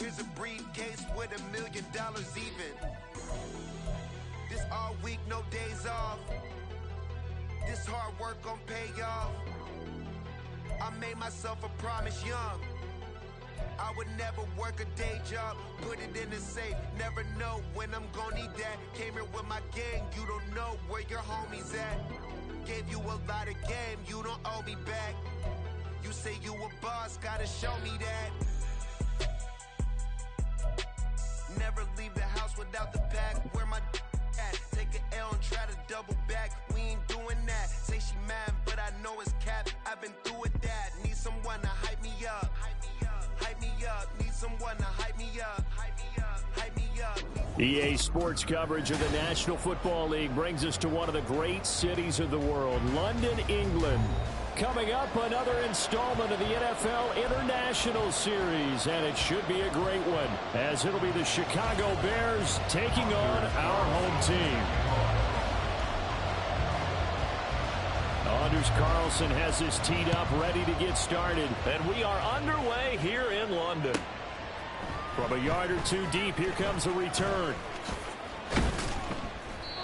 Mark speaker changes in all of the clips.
Speaker 1: Here's a briefcase with $1 million even. This all week, no days off. This hard work gon' pay off. I made myself a promise young. I would never work a day job, put it in the safe. Never know when I'm gon' need that. Came here with my gang, you don't know where your homies at. Gave you a lot of game, you don't owe me back. You say you a boss, gotta show me that. Never leave the house without the pack. Where my at? Take an L and try to double back. We ain't doing that. Say she mad, but I know it's cap. I've been through with that. Need someone to hype me up. Hype me up. Need someone to hype me up. Hype me up. Hype me up.
Speaker 2: EA Sports coverage of the National Football League brings us to one of the great cities of the world, London, England. Coming up, another installment of the NFL International Series, and it should be a great one, as it'll be the Chicago Bears taking on our home team. Anders Carlson has this teed up, ready to get started, and we are underway here in London. From a yard or two deep, here comes the return.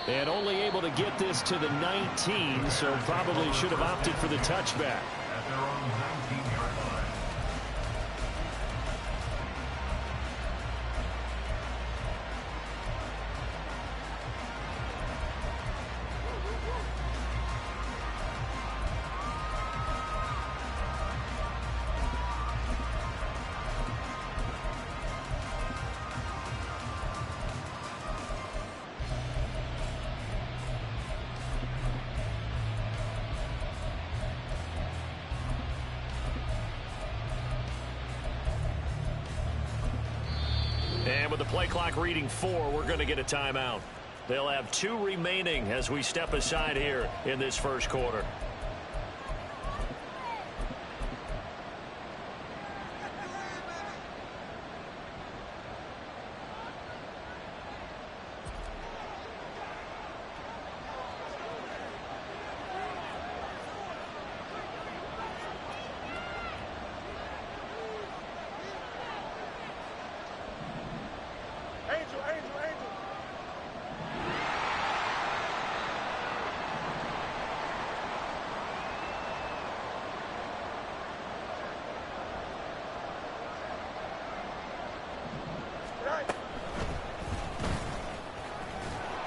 Speaker 2: And only able to get this to the 19, so probably should have opted for the touchback.
Speaker 3: At their own 19-yard line.
Speaker 2: And with the play clock reading 4, we're going to get a timeout. They'll have 2 remaining as we step aside here in this first quarter.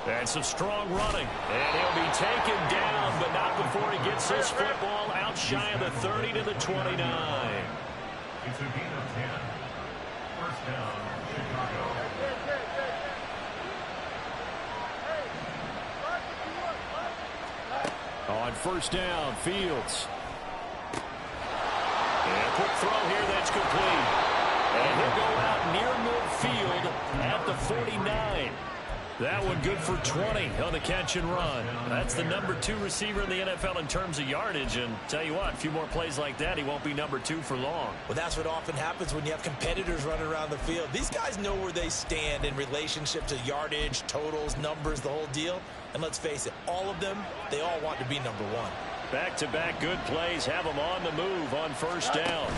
Speaker 2: And some strong running. And he'll be taken down, but not before he gets this football out shy of the 30 to the 29.
Speaker 3: It's a gain of 10. First down, Chicago.
Speaker 2: On first down, Fields. And a quick throw here that's complete. And he'll go out near midfield at the 49. That one good for 20 on the catch and run. That's the number 2 receiver in the NFL in terms of yardage. And tell you what, a few more plays like that, he won't be number 2 for long.
Speaker 4: Well, that's what often happens when you have competitors running around the field. These guys know where they stand in relationship to yardage, totals, numbers, the whole deal. And let's face it, all of them, they all want to be number 1.
Speaker 2: Back-to-back good plays have them on the move on first down.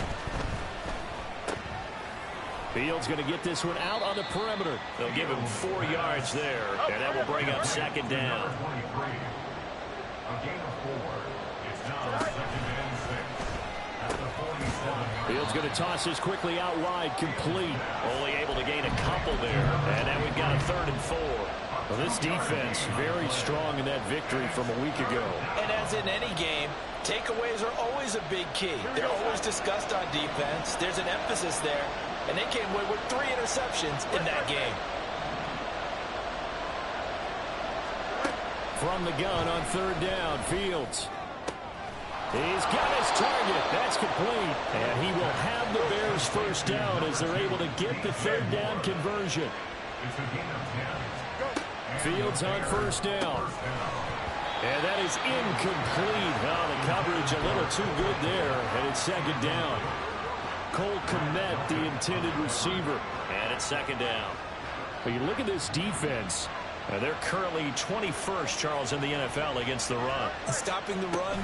Speaker 2: Fields going to get this one out on the perimeter. They'll give him 4 yards there, and that will bring up second down.
Speaker 3: A gain of 4. It's now second and 6. At the 47.
Speaker 2: Fields going to toss this quickly out wide, complete. Only able to gain a couple there, and now we've got a 3rd and 4. Well, this defense very strong in that victory from a week ago.
Speaker 4: And as in any game, takeaways are always a big key. They're always discussed on defense. There's an emphasis there. And they came away with 3 interceptions in that game.
Speaker 2: From the gun on 3rd down, Fields. He's got his target. That's complete. And he will have the Bears first down as they're able to get the 3rd down conversion.
Speaker 3: It's a gain of 10.
Speaker 2: Fields on first down. And that is incomplete. Oh, the coverage a little too good there. And it's second down. Cole Kmet, the intended receiver. And it's second down. But you look at this defense. They're currently 21st, Charles, in the NFL against the run.
Speaker 4: Stopping the run,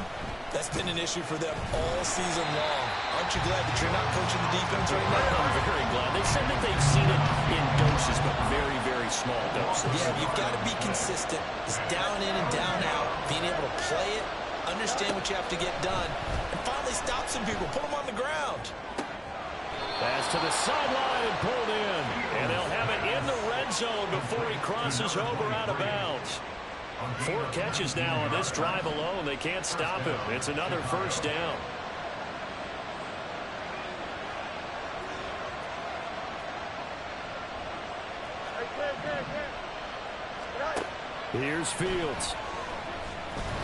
Speaker 4: that's been an issue for them all season long. Aren't you glad that you're not coaching the defense right now?
Speaker 2: I'm very glad. They've said that they've seen it in doses, but very, very small doses.
Speaker 4: Yeah, you've got to be consistent. It's down in and down out. Being able to play it, understand what you have to get done, and finally stop some people, put them on the ground.
Speaker 2: Pass to the sideline and pulled in. And they'll have it in the red zone before he crosses over out of bounds. 4 catches now on this drive alone. They can't stop him. It's another first down. Here's Fields.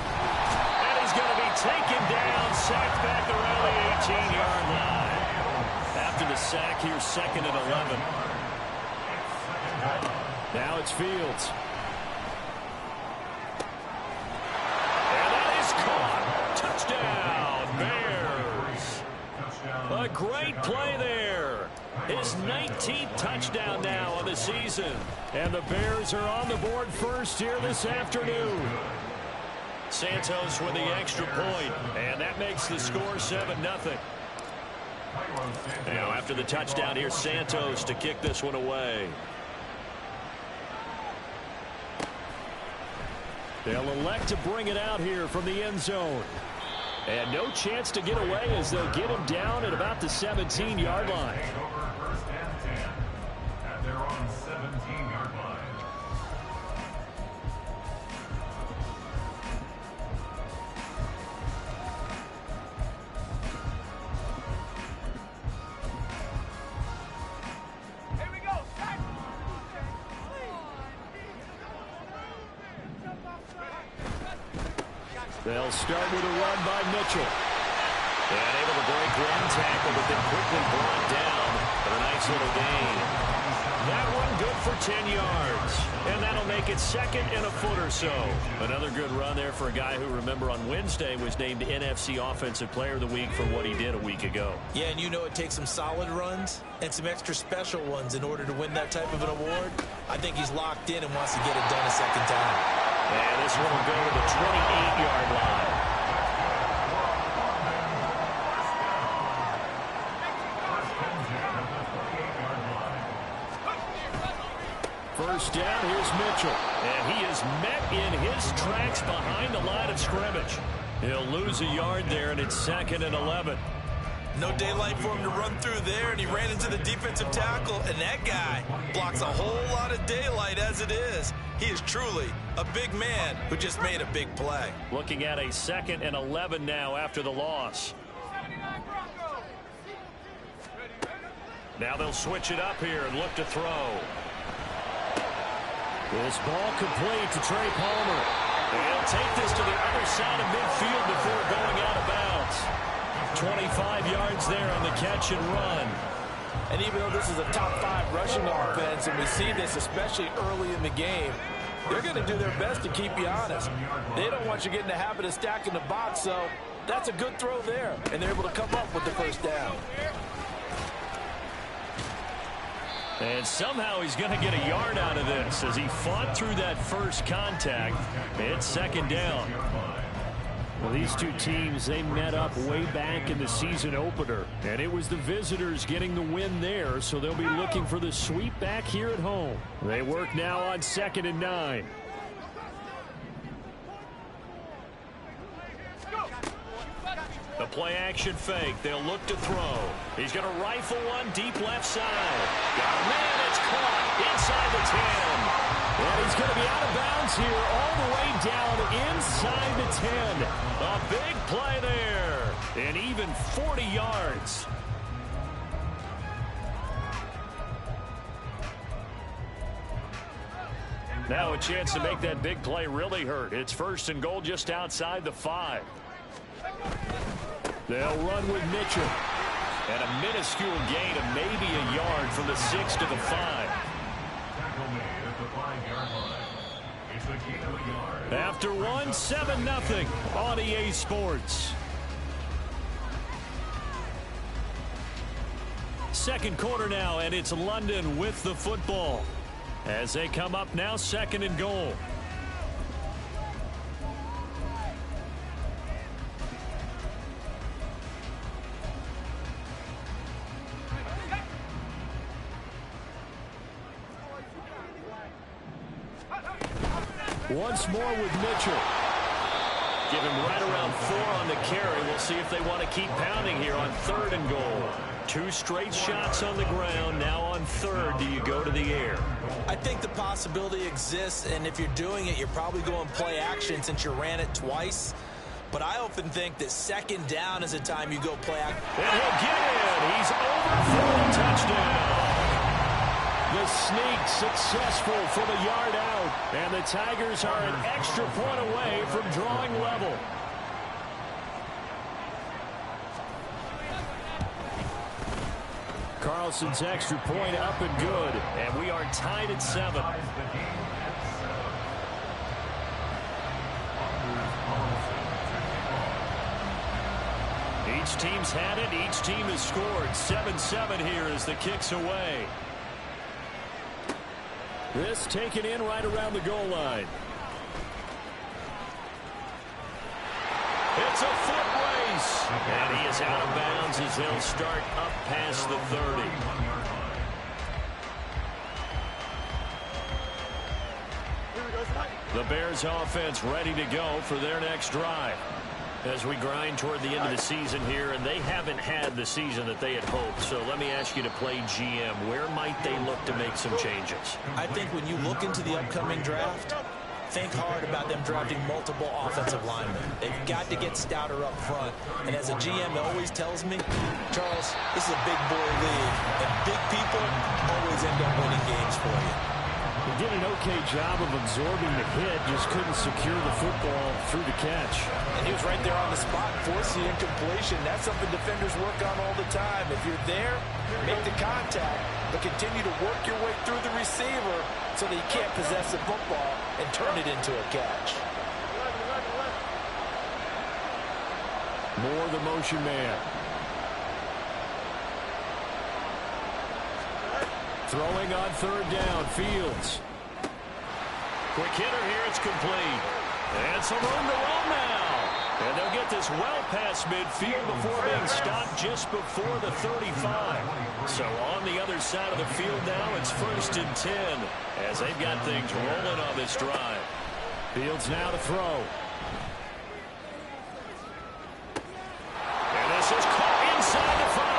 Speaker 2: And he's going to be taken down, sacked back around the 18-yard line. After the sack, here's 2nd and 11. Now it's Fields. And that is caught. Touchdown, Bears. A great play there. His 19th touchdown now on the season. And the Bears are on the board first here this afternoon. Santos with the extra point, and that makes the score 7-0. Now after the touchdown, here's Santos to kick this one away. They'll elect to bring it out here from the end zone. And no chance to get away as they'll get him down at about the 17-yard line.
Speaker 3: First and 10 at their own 17-yard line.
Speaker 2: They'll start with a run by Mitchell. And able to break one tackle, but then quickly brought down for a nice little gain. That one good for 10 yards. And that'll make it 2nd and a foot or so. Another good run there for a guy who, remember, on Wednesday was named NFC Offensive Player of the Week for what he did a week ago. Yeah, and you know it takes some solid runs and some extra special ones in order to win that type of an award. I think he's locked in and wants to get it done a second time. And this one will go to the 28-yard line. First down, here's Mitchell. And he is met in his tracks behind the line of scrimmage. He'll lose a yard there, and it's 2nd and 11. No daylight for him to run through there, and he ran into the defensive tackle, and that guy blocks a whole lot of daylight as it is. He is truly a big man who just made a big play. Looking at a 2nd and 11 now after the loss. Now they'll switch it up here and look to throw. This ball complete to Trey Palmer. They'll take this to the other side of midfield before going out of bounds. 25 yards there on the catch and run.
Speaker 5: And even though this is a top 5 rushing offense, and we see this especially early in the game, they're going to do their best to keep you honest. They don't want you getting the habit of stacking the box, so that's a good throw there, and they're able to come up with the first down.
Speaker 2: And somehow he's going to get a yard out of this as he fought through that first contact. It's 2nd down. Well, these two teams, they met up way back in the season opener, and it was the visitors getting the win there, so they'll be looking for the sweep back here at home. They work now on 2nd and 9. The play action fake. They'll look to throw. He's going to rifle one deep left side. Got a man, it's caught inside the 10. And he's going to be out of bounds here all the way down inside the 10. A big play there. And even 40 yards. Now a chance to make that big play really hurt. It's 1st and goal just outside the 5. They'll run with Mitchell. And a minuscule gain of maybe a yard from the 6 to the 5. After one, 7-0 on EA Sports. Second quarter now, and it's London with the football. As they come up now, 2nd and goal. Once more with Mitchell. Give him right around 4 on the carry. We'll see if they want to keep pounding here on 3rd and goal. 2 straight shots on the ground. Now on 3rd, do you go to the air?
Speaker 4: I think the possibility exists, and if you're doing it, you're probably going play action since you ran it twice. But I often think that 2nd down is the time you go play action.
Speaker 2: And he'll get in. He's over for the touchdown. The sneak successful from a yard out. And the Tigers are an extra point away from drawing level. Carlson's extra point up and good. And we are tied at 7. Each team's had it. Each team has scored. 7-7 here as the kick's away. This taken in right around the goal line. It's a foot race. And he is out of bounds as they'll start up past the 30. The Bears offense ready to go for their next drive. As we grind toward the end of the season here, and they haven't had the season that they had hoped. So let me ask you to play GM. Where might they look to make some changes?
Speaker 4: I think when you look into the upcoming draft, think hard about them drafting multiple offensive linemen. They've got to get stouter up front. And as a GM always tells me, Charles, this is a big boy league, and big people always end up winning games for you.
Speaker 2: He did an okay job of absorbing the hit, just couldn't secure the football through the catch.
Speaker 4: And he was right there on the spot, forcing the incompletion. That's something defenders work on all the time. If you're there, make the contact, but continue to work your way through the receiver so that you can't possess the football and turn it into a catch.
Speaker 2: More the motion man. Throwing on 3rd down, Fields. Quick hitter here, it's complete. And some room to roll now. And they'll get this well past midfield before being stopped just before the 35. So on the other side of the field now, it's 1st and 10 as they've got things rolling on this drive. Fields now to throw. And this is caught inside the 5.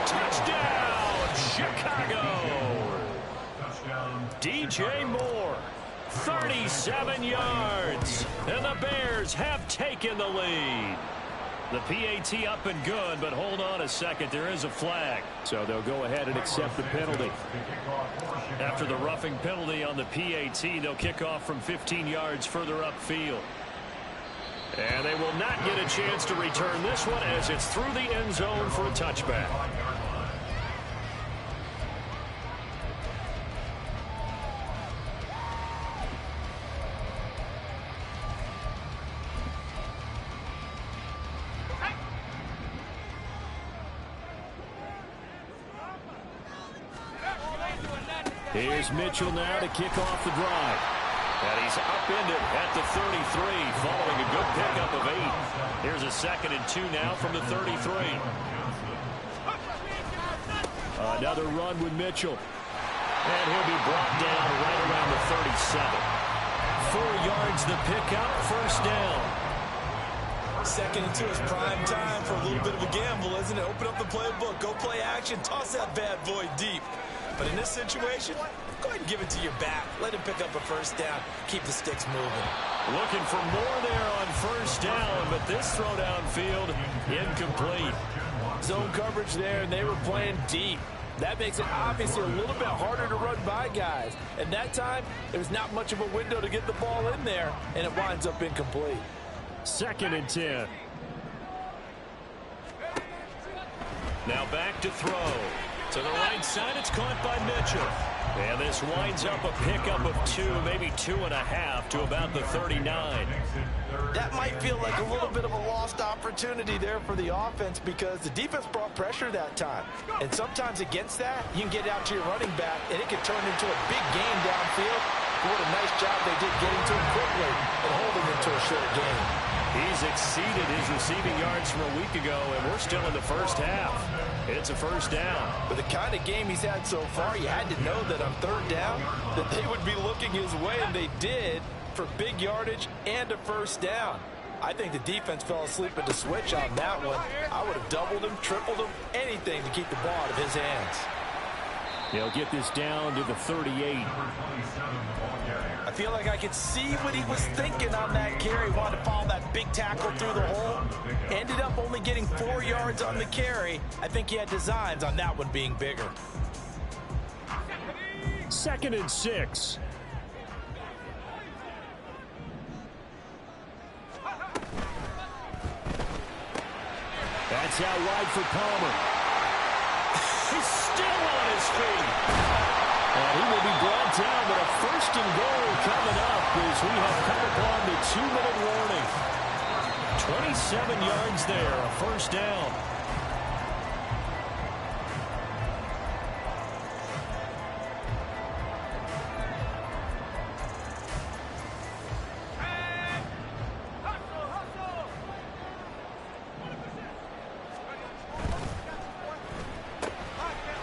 Speaker 2: Touchdown, Chicago. DJ Moore, 37 yards, and the Bears have taken the lead. The PAT up and good, but hold on a second. There is a flag. So they'll go ahead and accept the penalty. After the roughing penalty on the PAT, they'll kick off from 15 yards further upfield. And they will not get a chance to return this one as it's through the end zone for a touchback. Here's Mitchell now to kick off the drive. And he's upended at the 33 following a good pickup of 8. Here's a 2nd and 2 now from the 33. Another run with Mitchell. And he'll be brought down right around the 37. 4 yards the pickup, 1st down.
Speaker 4: 2nd and 2 is prime time for a little bit of a gamble, isn't it? Open up the playbook, go play action, toss that bad boy deep. But in this situation, go ahead and give it to your back. Let him pick up a 1st down. Keep the sticks moving.
Speaker 2: Looking for more there on 1st down, but this throw downfield incomplete.
Speaker 5: Zone coverage there, and they were playing deep. That makes it obviously a little bit harder to run by guys. And that time, there's not much of a window to get the ball in there, and it winds up incomplete.
Speaker 2: 2nd and 10. Now back to throw. To the right side, it's caught by Mitchell. And this winds up a pickup of 2, maybe 2.5 to about the 39.
Speaker 4: That might feel like a little bit of a lost opportunity there for the offense because the defense brought pressure that time. And sometimes against that, you can get out to your running back, and it can turn into a big game downfield. What a nice job they did getting to him quickly and holding him to a short game.
Speaker 2: He's exceeded his receiving yards from a week ago, and we're still in the 1st half. It's a 1st down.
Speaker 4: With the kind of game he's had so far, you had to know that on 3rd down that they would be looking his way, and they did. for big yardage and a first down. I think the defense fell asleep at the switch on that one. I would have doubled him, tripled him, anything to keep the ball out of his hands.
Speaker 2: He'll get this down to the 38.
Speaker 4: I feel like I could see what he was thinking on that carry. Wanted to follow that big tackle through the hole. Ended up only getting 4 yards on the carry. I think he had designs on that one being bigger.
Speaker 2: 2nd and 6. That's out wide for Palmer. He's still on his feet. And he will be brought down, but a 1st and goal coming up as we have come upon the 2-minute warning. 27 yards there, a 1st down.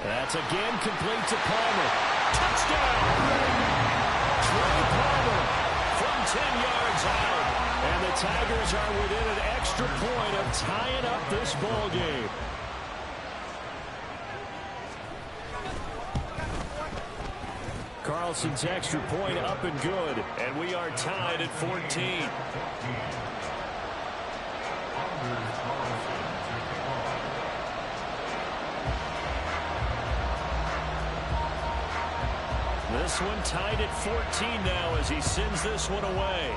Speaker 2: That's again complete to Palmer. Touchdown! Trey Palmer from 10 yards out. And the Tigers are within an extra point of tying up this ball game. Carlson's extra point up and good. And we are tied at 14. This one tied at 14 now as he sends this one away.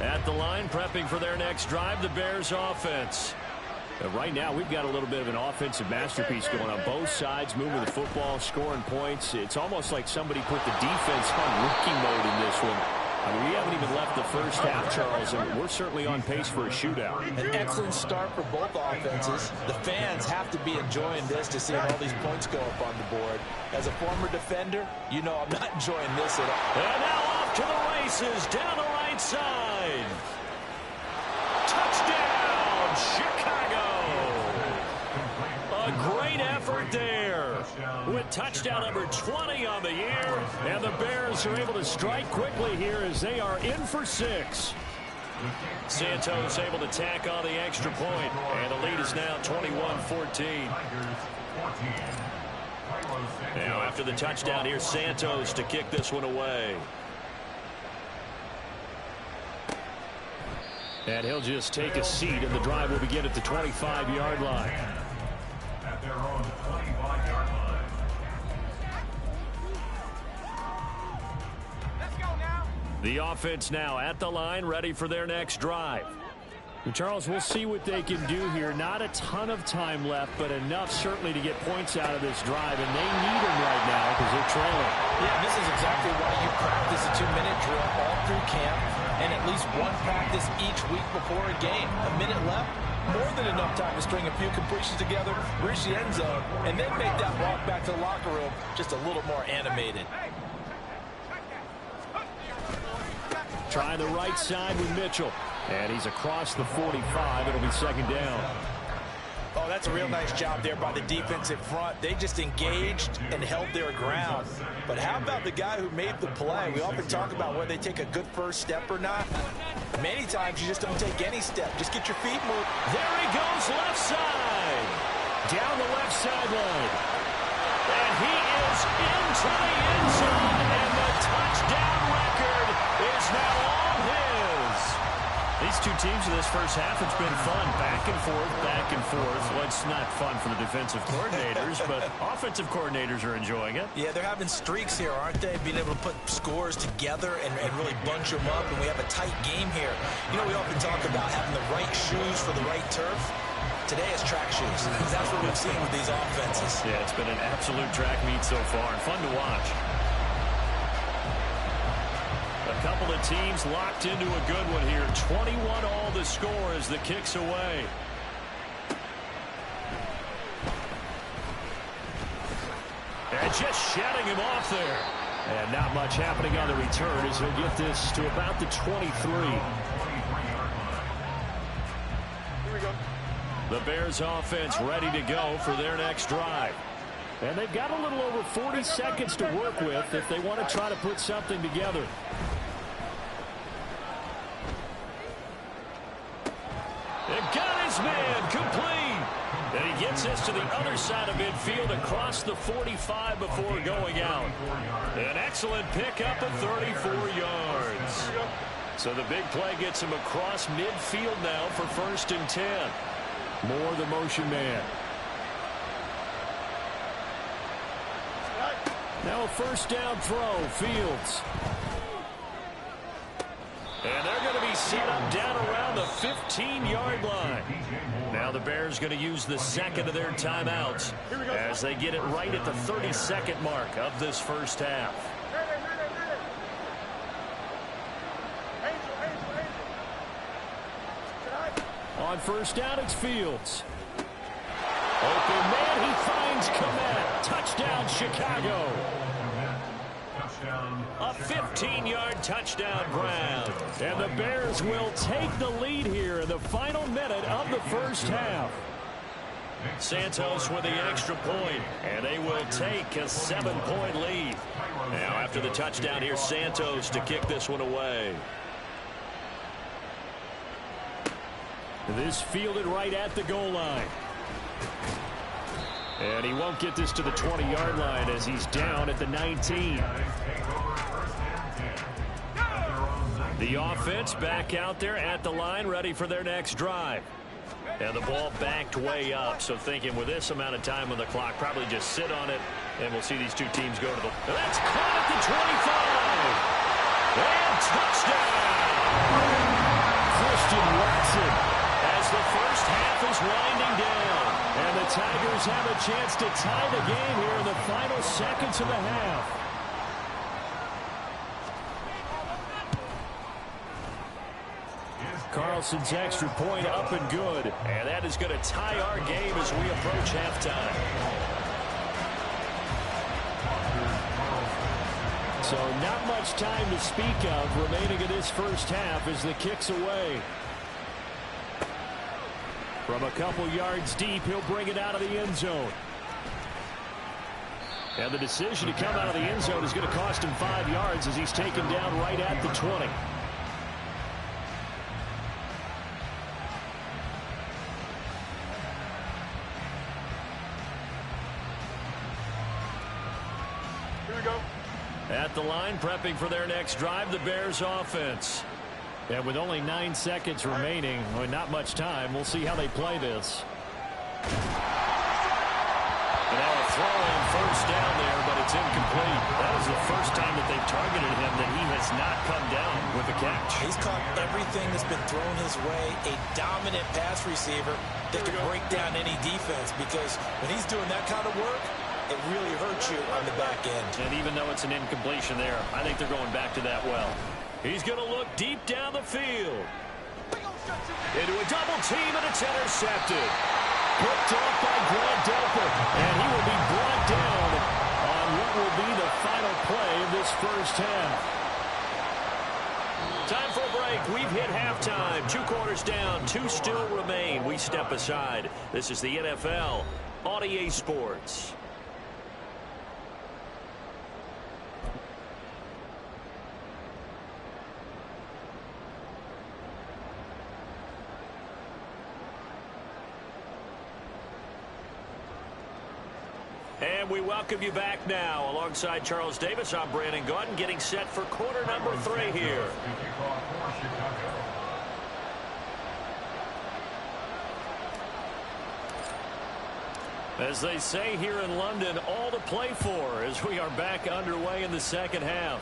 Speaker 2: At the line, prepping for their next drive, the Bears offense. Right now, we've got a little bit of an offensive masterpiece going on both sides, moving the football, scoring points. It's almost like somebody put the defense on rookie mode in this one. I mean, we haven't even left the first half, Charles, and we're certainly on pace for a shootout.
Speaker 4: An excellent start for both offenses. The fans have to be enjoying this to see all these points go up on the board. As a former defender, you know I'm not enjoying this at all.
Speaker 2: And now off to the races, down the right side. Touchdown, Chicago. A great effort there with touchdown number 20 on the year. And the Bears are able to strike quickly here as they are in for 6. Santos able to tack on the extra point. And the lead is now 21-14. Now after the touchdown, here's Santos to kick this one away. And he'll just take a seat, and the drive will begin at the 25-yard line.
Speaker 3: At their own 25-yard line.
Speaker 1: Let's go now.
Speaker 2: The offense now at the line, ready for their next drive. And Charles, we'll see what they can do here. Not a ton of time left, but enough certainly to get points out of this drive, and they need them right now because they're trailing.
Speaker 4: Yeah, this is exactly why you practice a 2-minute drill all through camp and at least one practice each week before a game. A minute left, more than enough time to string a few completions together, reach the end zone, and then make that walk back to the locker room just a little more animated.
Speaker 2: Trying the right side with Mitchell. And he's across the 45. It'll be 2nd down.
Speaker 4: Oh, that's a real nice job there by the defensive front. They just engaged and held their ground. But how about the guy who made the play? We often talk about whether they take a good first step or not. Many times you just don't take any step. Just get your feet moved.
Speaker 2: There he goes, left side. Down the left sideline. And he is into the end zone. And the touchdown record is now all his. These two teams in this first half, it's been fun. Back and forth, back and forth. Well, it's not fun for the defensive coordinators, but offensive coordinators are enjoying it.
Speaker 4: Yeah, they're having streaks here, aren't they? Being able to put scores together and really bunch them up, and we have a tight game here. You know, we often talk about having the right shoes for the right turf. Today is track shoes. That's what we've seen with these offenses.
Speaker 2: Yeah, it's been an absolute track meet so far, and fun to watch. A couple of teams locked into a good one here. 21 all the score as the kick's away. And just shutting him off there. And not much happening on the return as he'll get this to about the 23.
Speaker 5: Here we go.
Speaker 2: The Bears offense ready to go for their next drive. And they've got a little over 40 seconds to work with if they want to try to put something together. They've got his man complete. And he gets this to the other side of midfield across the 45 before going out. An excellent pickup of 34 yards. So the big play gets him across midfield now for 1st and 10. More the motion man. Now a 1st down throw, Fields. And they're going to be set up down around the 15-yard line. Now the Bears going to use the second of their timeouts as they get it right at the 32nd mark of this first half. On 1st down, it's Fields. Open man, he finds Komet. Touchdown, Chicago. A 15-yard touchdown grab. And the Bears will take the lead here in the final minute of the first half. Santos with the extra point, and they will take a 7-point lead. Now after the touchdown, here's Santos to kick this one away. This fielded right at the goal line. And he won't get this to the 20-yard line as he's down at the 19. The offense back out there at the line, ready for their next drive. And the ball backed way up, so thinking with this amount of time on the clock, probably just sit on it, and we'll see these two teams go to the... That's caught at the 25! And touchdown! Christian Watson, as the first half is winding down. And the Tigers have a chance to tie the game here in the final seconds of the half. Carlson's extra point up and good. And that is going to tie our game as we approach halftime. So not much time to speak of remaining in this first half as the kick's away. From a couple yards deep, he'll bring it out of the end zone. And the decision to come out of the end zone is going to cost him 5 yards as he's taken down right at the 20.
Speaker 5: Here we go.
Speaker 2: At the line, prepping for their next drive, the Bears offense. And with only 9 seconds remaining, well, not much time, we'll see how they play this. And now a throw on 1st down there, but it's incomplete. That is the first time that they've targeted him that he has not come down with a catch.
Speaker 4: He's caught everything that's been thrown his way. A dominant pass receiver that can break down any defense, because when he's doing that kind of work, it really hurts you on the back end.
Speaker 2: And even though it's an incompletion there, I think they're going back to that well. He's going to look deep down the field. Into a double team, and it's intercepted. Picked off by Grant Delpit, and he will be brought down on what will be the final play of this first half. Time for a break. We've hit halftime. 2 quarters down, 2 still remain. We step aside. This is the NFL on EA Sports. And we welcome you back now. Alongside Charles Davis, I'm Brandon Gaudin, getting set for quarter number 3 here. As they say here in London, all to play for as we are back underway in the second half.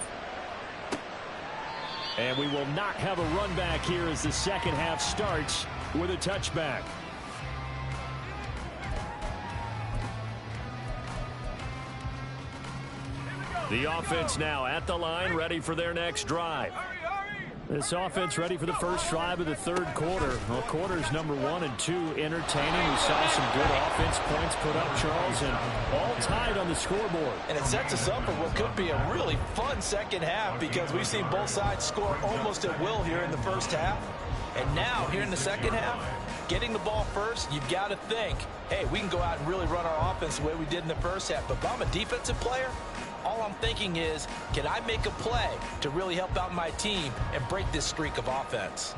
Speaker 2: And we will not have a run back here as the second half starts with a touchback. The offense now at the line, ready for their next drive. This offense ready for the first drive of the third quarter. Well, quarters number 1 and 2 entertaining. We saw some good offense points put up, Charles, and all tied on the scoreboard.
Speaker 5: And it sets us up for what could be a really fun second half because we've seen both sides score almost at will here in the first half. And now, here in the second half, getting the ball first, you've got to think, hey, we can go out and really run our offense the way we did in the first half. But if I'm a defensive player, all I'm thinking is, can I make a play to really help out my team and break this streak of offense?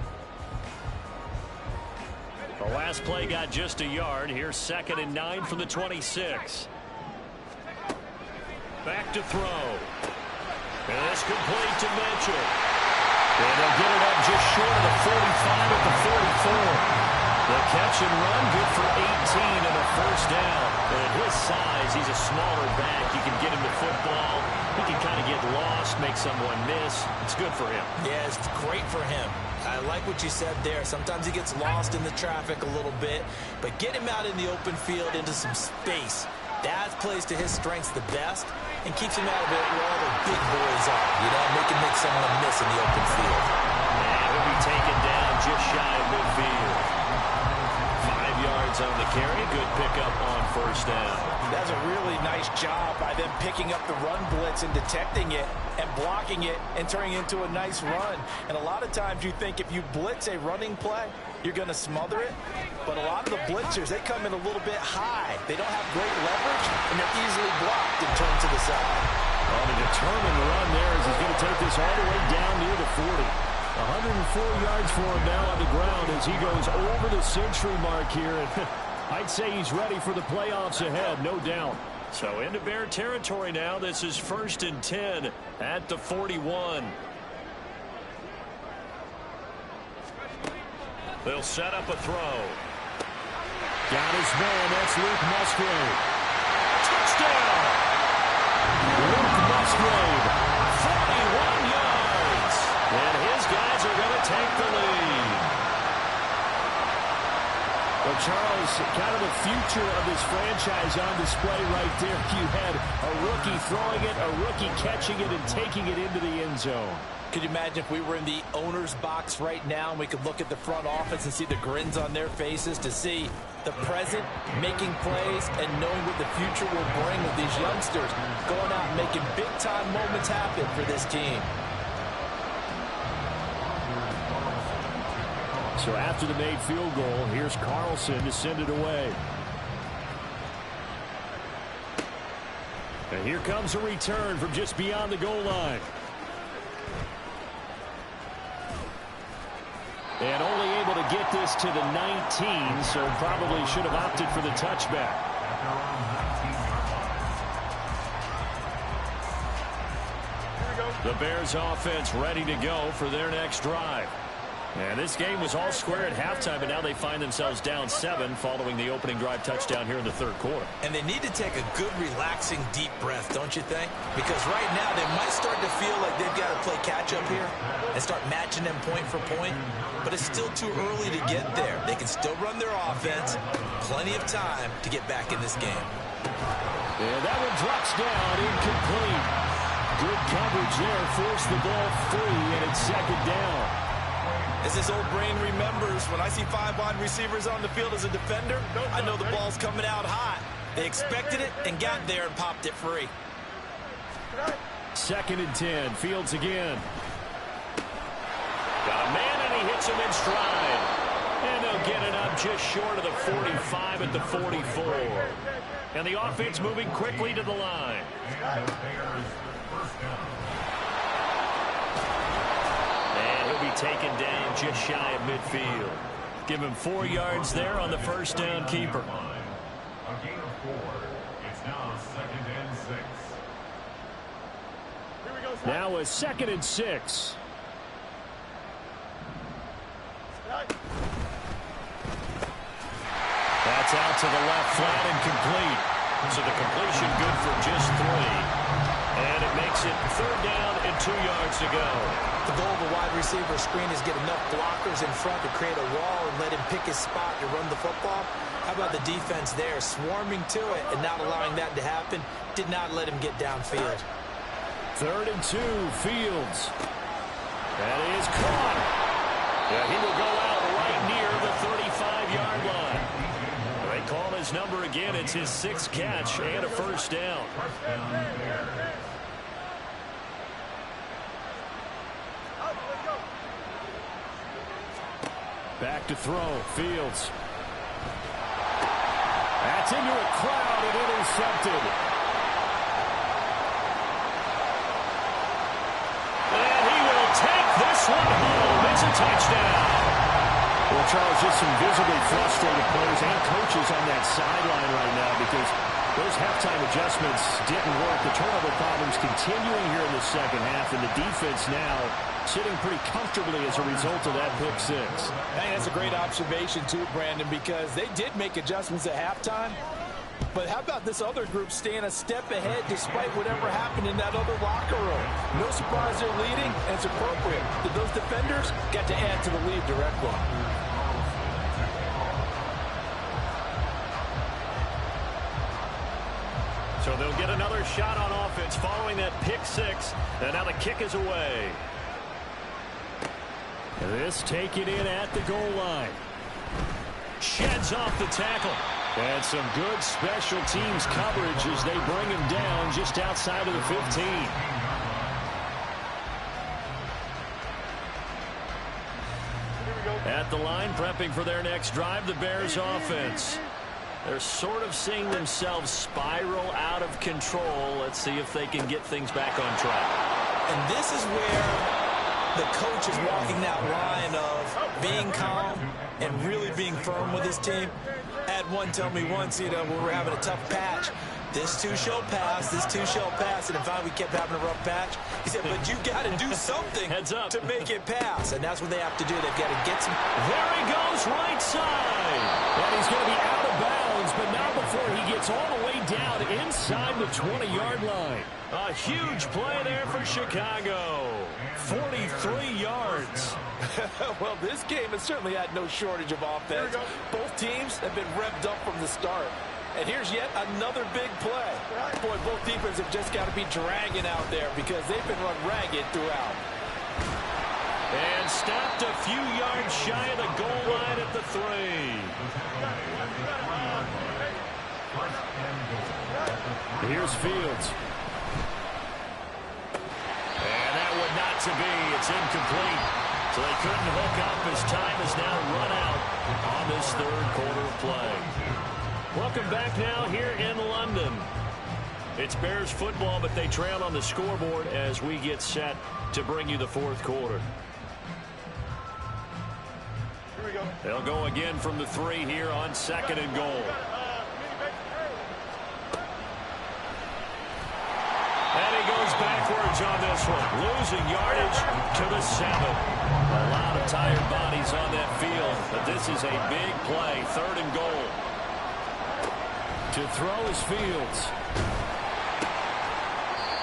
Speaker 2: The last play got just a yard. Here's 2nd and 9 from the 26. Back to throw. And it's complete to Mitchell. And they'll get it up just short of the 45 at the 44. The catch and run, good for 18 and a first down. But at his size, he's a smaller back. You can get him the football. He can kind of get lost, make someone miss. It's good for him.
Speaker 5: Yeah, it's great for him. I like what you said there. Sometimes he gets lost in the traffic a little bit. But get him out in the open field into some space. That plays to his strengths the best and keeps him out of it where all the big boys are. You know, make someone miss in the open field.
Speaker 2: And he'll be taken down just shy of midfield. 5 yards on the carry. Good pickup on first down.
Speaker 5: That's a really nice job by them picking up the run blitz and detecting it and blocking it and turning it into a nice run. And a lot of times you think if you blitz a running play, you're going to smother it. But a lot of the blitzers, they come in a little bit high. They don't have great leverage, and they're easily blocked and turned to the side.
Speaker 2: On a determined run there as he's going to take this all the way down near the 40. 104 yards for him now on the ground as he goes over the century mark here. And I'd say he's ready for the playoffs ahead, no doubt. So into Bear territory now. This is 1st and 10 at the 41. They'll set up a throw. Got his man. That's Luke Musgrave. Touchdown! Luke Musgrave, 41 yards. And his guys are going to take the lead. Well, Charles, kind of the future of this franchise on display right there. You had a rookie throwing it, a rookie catching it, and taking it into the end zone.
Speaker 5: Could you imagine if we were in the owner's box right now and we could look at the front office and see the grins on their faces, to see the present making plays and knowing what the future will bring with these youngsters going out and making big-time moments happen for this team.
Speaker 2: So after the made field goal, here's Carlson to send it away. And here comes a return from just beyond the goal line. And only able to get this to the 19, so probably should have opted for the touchback. The Bears offense ready to go for their next drive. And this game was all square at halftime, but now they find themselves down 7 following the opening drive touchdown here in the third quarter.
Speaker 5: And they need to take a good, relaxing, deep breath, don't you think? Because right now they might start to feel like they've got to play catch-up here and start matching them point for point. But it's still too early to get there. They can still run their offense. Plenty of time to get back in this game.
Speaker 2: And that one drops down, incomplete. Good coverage there, forced the ball free, and it's 2nd down.
Speaker 5: As this old brain remembers, when I see 5 wide receivers on the field as a defender, I know the ball's coming out hot. They expected it and got there and popped it free.
Speaker 2: 2nd and 10, Fields again. Got a man, and he hits him in stride. And they'll get it up just short of the 45 at the 44. And the offense moving quickly to the line. Taken down just shy of midfield. Give him 4 yards there on the first down keeper.
Speaker 3: A gain of 4. It's now 2nd and 6.
Speaker 2: Now a 2nd and 6. That's out to the left, flat and complete. So the completion good for just 3. And it makes it 3rd down and 2 yards to go.
Speaker 5: The goal of a wide receiver screen is get enough blockers in front to create a wall and let him pick his spot to run the football. How about the defense there, swarming to it and not allowing that to happen? Did not let him get downfield.
Speaker 2: 3rd and 2, Fields. That is caught. Yeah, he will go out right near the 35-yard line. They call his number again. It's his 6th catch and a first down. Back to throw. Fields. That's into a crowd and intercepted. And he will take this one home. It's a touchdown. Well, Charles, just some visibly frustrated players and coaches on that sideline right now because those halftime adjustments didn't work. The turnover problems continuing here in the second half, and the defense now sitting pretty comfortably as a result of that pick 6.
Speaker 5: I think that's a great observation, too, Brandon, because they did make adjustments at halftime. But how about this other group staying a step ahead despite whatever happened in that other locker room? No surprise they're leading, and it's appropriate that those defenders got to add to the lead directly.
Speaker 2: So they'll get another shot on offense following that pick 6. And now the kick is away. This taken in at the goal line. Sheds off the tackle. And some good special teams coverage as they bring him down just outside of the 15. At the line, prepping for their next drive, the Bears offense. They're sort of seeing themselves spiral out of control. Let's see if they can get things back on track.
Speaker 5: And this is where the coach is walking that line of being calm and really being firm with his team. I had one tell me once, when we were having a tough patch, this too shall pass, this too shall pass. And in fact, we kept having a rough patch. He said, but you got to do something
Speaker 2: Heads up.
Speaker 5: to make it pass. And that's what they have to do. They've got to get some.
Speaker 2: There he goes, right side. And he's going to be out of bounds, but not before he gets all the way down inside the 20-yard line. A huge play there for Chicago. 43 yards.
Speaker 5: Well, this game has certainly had no shortage of offense. Both teams have been revved up from the start. And here's yet another big play. Boy, both defenses have just got to be dragging out there because they've been run ragged throughout.
Speaker 2: And stopped a few yards shy of the goal line at the 3. Here's Fields. And that would not to be. It's incomplete. So they couldn't hook up as time is now run out on this third quarter of play. Welcome back now here in London. It's Bears football, but they trail on the scoreboard as we get set to bring you the fourth quarter.
Speaker 6: Here we go.
Speaker 2: They'll go again from the 3 here on 2nd and goal. And he goes backwards on this one, losing yardage to the 7. A lot of tired bodies on that field, but this is a big play, 3rd and goal. To throw is Fields.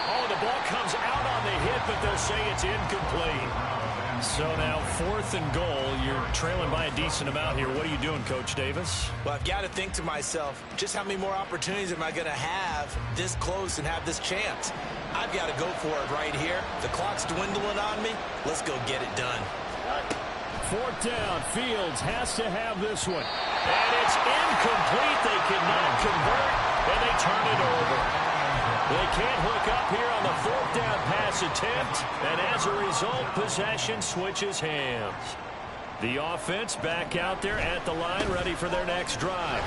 Speaker 2: Oh, the ball comes out on the hit, but they'll say it's incomplete. So now 4th and goal. You're trailing by a decent amount here. What are you doing, Coach Davis?
Speaker 5: Well, I've got to think to myself, just how many more opportunities am I going to have this close and have this chance? I've got to go for it right here. The clock's dwindling on me. Let's go get it done.
Speaker 2: 4th down. Fields has to have this one. And it's incomplete. They cannot convert, and they turn it over. They can't hook up here on the 4th down pass attempt, and as a result, possession switches hands. The offense back out there at the line, ready for their next drive.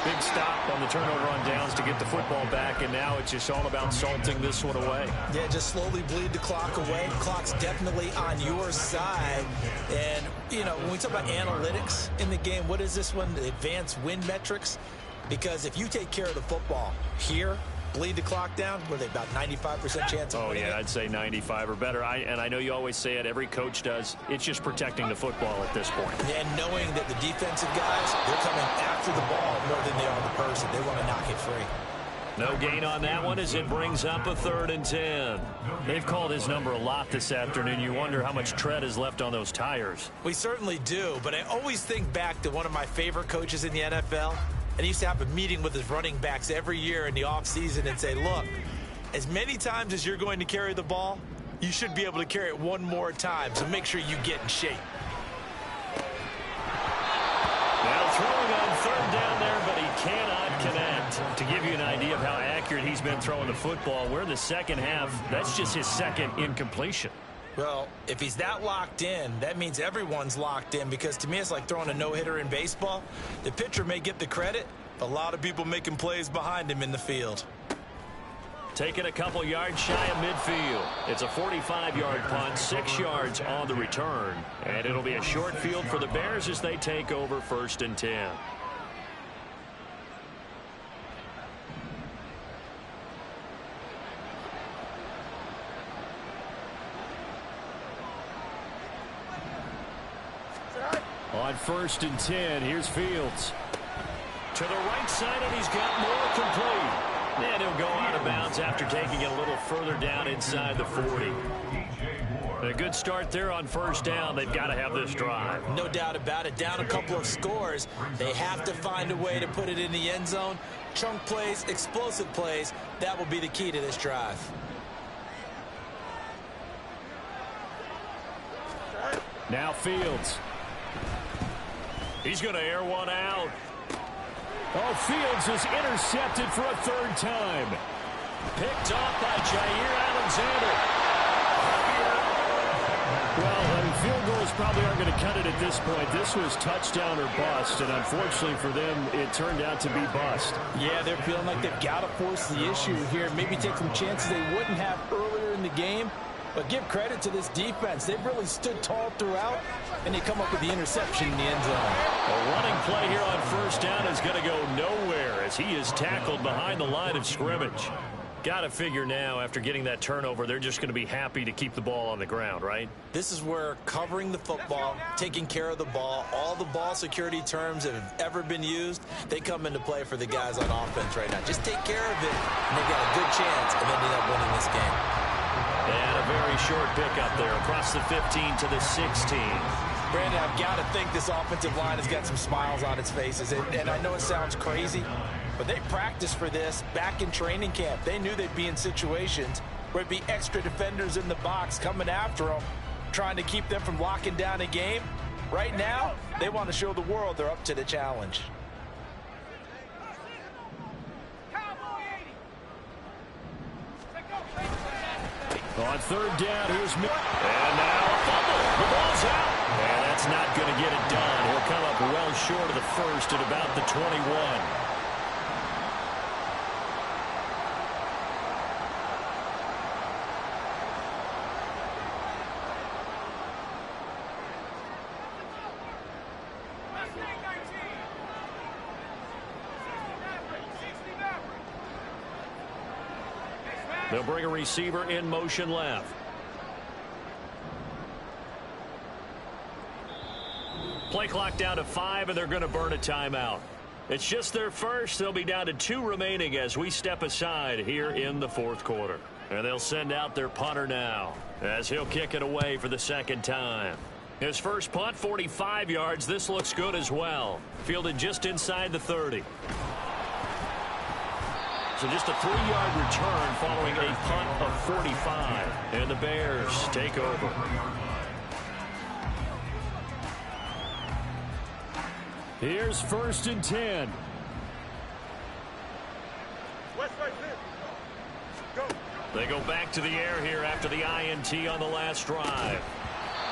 Speaker 2: Big stop on the turnover on downs to get the football back, and now it's just all about salting this one away.
Speaker 5: Yeah, just slowly bleed the clock away. The clock's definitely on your side. And, when we talk about analytics in the game, what is this one? The advanced win metrics? Because if you take care of the football here, bleed the clock down, were they about 95% chance of winning?
Speaker 2: Oh, yeah, I'd say 95 or better. And I know you always say it, every coach does. It's just protecting the football at this point.
Speaker 5: And knowing that the defensive guys, they're coming after the ball more than they are the person. They want to knock it free.
Speaker 2: No gain on that one as it brings up a 3rd and 10. They've called his number a lot this afternoon. You wonder how much tread is left on those tires.
Speaker 5: We certainly do, but I always think back to one of my favorite coaches in the NFL. And he used to have a meeting with his running backs every year in the offseason and say, look, as many times as you're going to carry the ball,
Speaker 4: you should be able to carry it one more time, so make sure you get in shape.
Speaker 2: Now throwing on third down there, but he cannot connect. To give you an idea of how accurate he's been throwing the football, we're in the second half. That's just his second incompletion.
Speaker 4: Well, if he's that locked in, that means everyone's locked in, because to me it's like throwing a no-hitter in baseball. The pitcher may get the credit, but a lot of people making plays behind him in the field.
Speaker 2: Taking a couple yards shy of midfield. It's a 45-yard punt, 6 yards on the return. And it'll be a short field for the Bears as they take over 1st and 10. On 1st and 10, here's Fields. To the right side, and he's got more complete. And he'll go out of bounds after taking it a little further down inside the 40. A good start there on 1st down. They've got to have this drive.
Speaker 4: No doubt about it. Down a couple of scores. They have to find a way to put it in the end zone. Chunk plays, explosive plays. That will be the key to this drive.
Speaker 2: Now Fields. He's going to air one out. Oh, Fields is intercepted for a 3rd time. Picked off by Jair Alexander. Well, field goals probably aren't going to cut it at this point. This was touchdown or bust, and unfortunately for them, it turned out to be bust.
Speaker 4: Yeah, they're feeling like they've got to force the issue here. Maybe take some chances they wouldn't have earlier in the game. But give credit to this defense. They've really stood tall throughout, and they come up with the interception in the end zone.
Speaker 2: A running play here on 1st down is going to go nowhere as he is tackled behind the line of scrimmage. Got to figure now, after getting that turnover, they're just going to be happy to keep the ball on the ground, right?
Speaker 4: This is where covering the football, taking care of the ball, all the ball security terms that have ever been used, they come into play for the guys on offense right now. Just take care of it, and they've got a good chance of ending up winning this game.
Speaker 2: And a very short pickup there across the 15 to the 16.
Speaker 4: Brandon, I've got to think this offensive line has got some smiles on its faces. And I know it sounds crazy, but they practiced for this back in training camp. They knew they'd be in situations where it'd be extra defenders in the box coming after them, trying to keep them from locking down a game. Right now, they want to show the world they're up to the challenge.
Speaker 2: On 3rd down, here's Mill. And now a fumble. The ball's out. And that's not going to get it done. He'll come up well short of the 1st at about the 21. They'll bring a receiver in motion left. Play clock down to 5, and they're going to burn a timeout. It's just their first. They'll be down to 2 remaining as we step aside here in the 4th quarter. And they'll send out their punter now as he'll kick it away for the 2nd time. His first punt, 45 yards. This looks good as well. Fielded just inside the 30. So just a 3-yard return following a punt of 45. And the Bears take over. Here's 1st and 10. They go back to the air here after the INT on the last drive.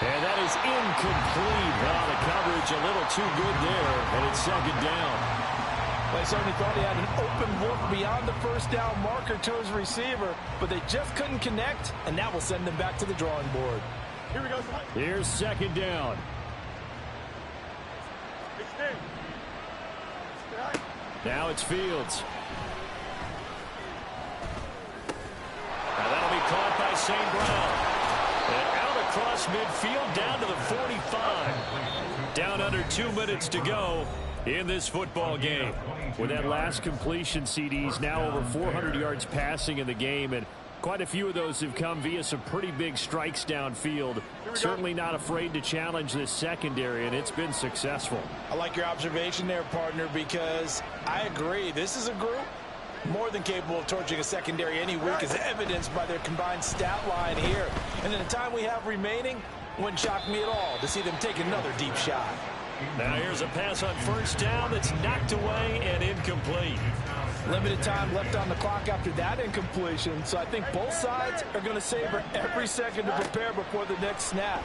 Speaker 2: And that is incomplete. Well, the coverage a little too good there, and it's 2nd down.
Speaker 4: They certainly thought he had an open look beyond the 1st down marker to his receiver, but they just couldn't connect, and that will send them back to the drawing board.
Speaker 3: Here we go.
Speaker 2: Here's 2nd down. Now it's Fields. Now that'll be caught by St. Brown. And out across midfield down to the 45. Down under 2 minutes to go in this football game. With that last completion, CDs now over 400 yards passing in the game, and quite a few of those have come via some pretty big strikes downfield. Certainly not afraid to challenge this secondary, and it's been successful.
Speaker 4: I like your observation there, partner, because I agree. This is a group More than capable of torching a secondary any week, as evidenced by their combined stat line here. And in the time we have remaining, wouldn't shock me at all to see them take another deep shot.
Speaker 2: Now here's a pass on first down that's knocked away and incomplete.
Speaker 4: Limited time left on the clock after that incompletion, so I think both sides are going to savor every second to prepare before the next snap.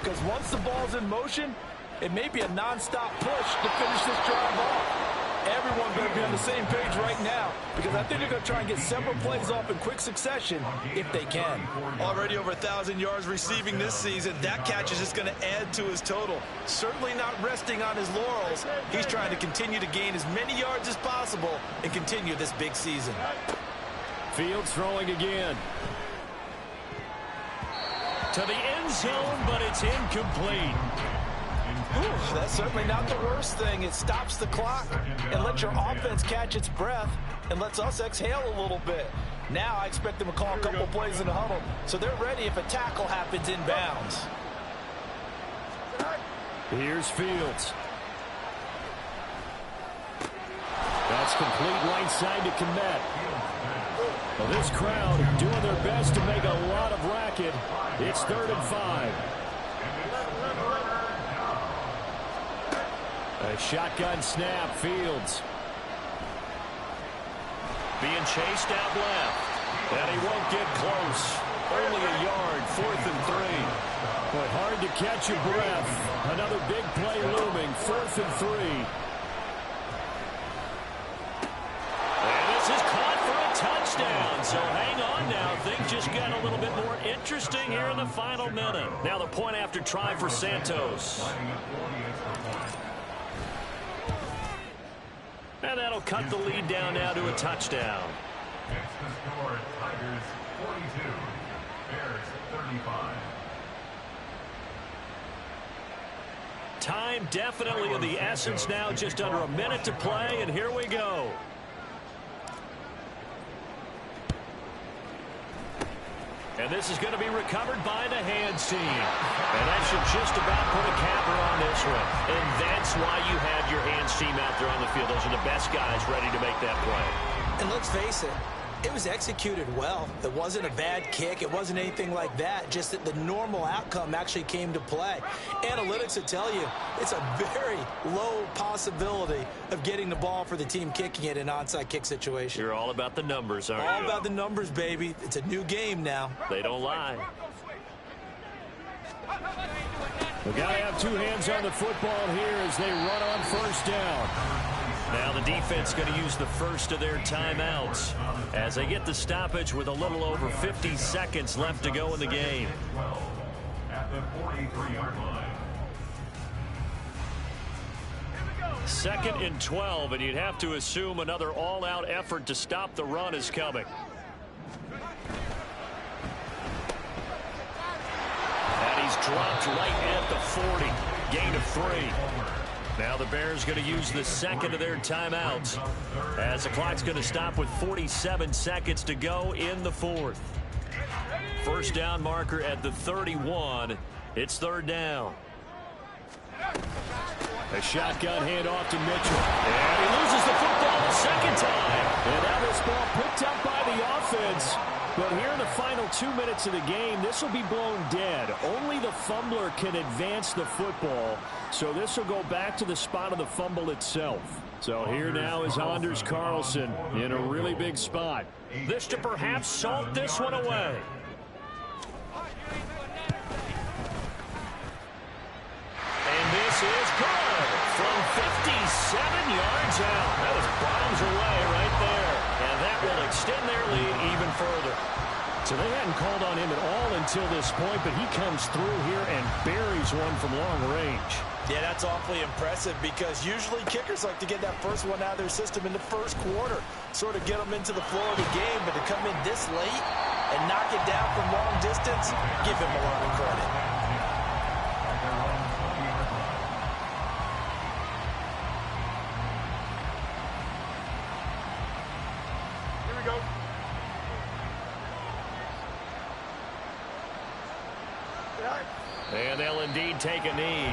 Speaker 4: Because once the ball's in motion, it may be a non-stop push to finish this drive off. Everyone better be on the same page right now, because I think they're going to try and get several plays off in quick succession if they can. Already over 1,000 yards receiving this season. That catch is just going to add to his total. Certainly not resting on his laurels. He's trying to continue to gain as many yards as possible and continue this big season.
Speaker 2: Fields throwing again. To the end zone, but it's incomplete.
Speaker 4: Ooh, that's certainly not the worst thing. It stops the clock and lets your offense catch its breath and lets us exhale a little bit. Now I expect them to call a couple plays in the huddle, so they're ready if a tackle happens inbounds.
Speaker 2: Here's Fields. That's complete right side to Komet. Well, this crowd doing their best to make a lot of racket. It's 3rd and 5. A shotgun snap, Fields. Being chased out left. And he won't get close. Only a yard, 4th and 3. But hard to catch your breath. Another big play looming, 4th and 3. And this is caught for a touchdown. So hang on now. Things just got a little bit more interesting here in the final minute. Now the point after try for Santos. And that'll cut the lead down now to a touchdown.
Speaker 3: Next to score, Tigers 42, Bears 35.
Speaker 2: Time definitely of the essence now, just under a minute to play, and here we go. And this is going to be recovered by the hands team. And that should just about put a capper on this one. And that's why you have your hands team out there on the field. Those are the best guys ready to make that play.
Speaker 4: And let's face it, it was executed well. It wasn't a bad kick. It wasn't anything like that. Just that the normal outcome actually came to play. Analytics will tell you it's a very low possibility of getting the ball for the team kicking it in an onside kick situation.
Speaker 2: You're all about the numbers, aren't you?
Speaker 4: All about the numbers, baby. It's a new game now.
Speaker 2: They don't lie. We got to have two hands on the football here as they run on first down. Now the defense going to use the first of their timeouts as they get the stoppage with a little over 50 seconds left to go in the game.
Speaker 3: At the 43-yard line.
Speaker 2: 2nd and 12, and you'd have to assume another all-out effort to stop the run is coming. And he's dropped right at the 40. Gain of 3. Now the Bears going to use the second of their timeouts as the clock's going to stop with 47 seconds to go in the 4th. First down marker at the 31. It's 3rd down. A shotgun handoff to Mitchell. And he loses the football a second time. And now this ball picked up by the offense. But here in the final 2 minutes of the game, this will be blown dead. Only the fumbler can advance the football. So this will go back to the spot of the fumble itself. So here now is Anders Carlson in a really big spot. This to perhaps salt this one away. And this is good from 57 yards out. That was bombs away right there. And that will extend their lead even further. So they hadn't called on him at all until this point, but he comes through here and buries one from long range.
Speaker 4: Yeah, that's awfully impressive because usually kickers like to get that first one out of their system in the first quarter, sort of get them into the flow of the game, but to come in this late and knock it down from long distance, give him a lot of credit.
Speaker 6: Here we go.
Speaker 2: And they'll indeed take a knee.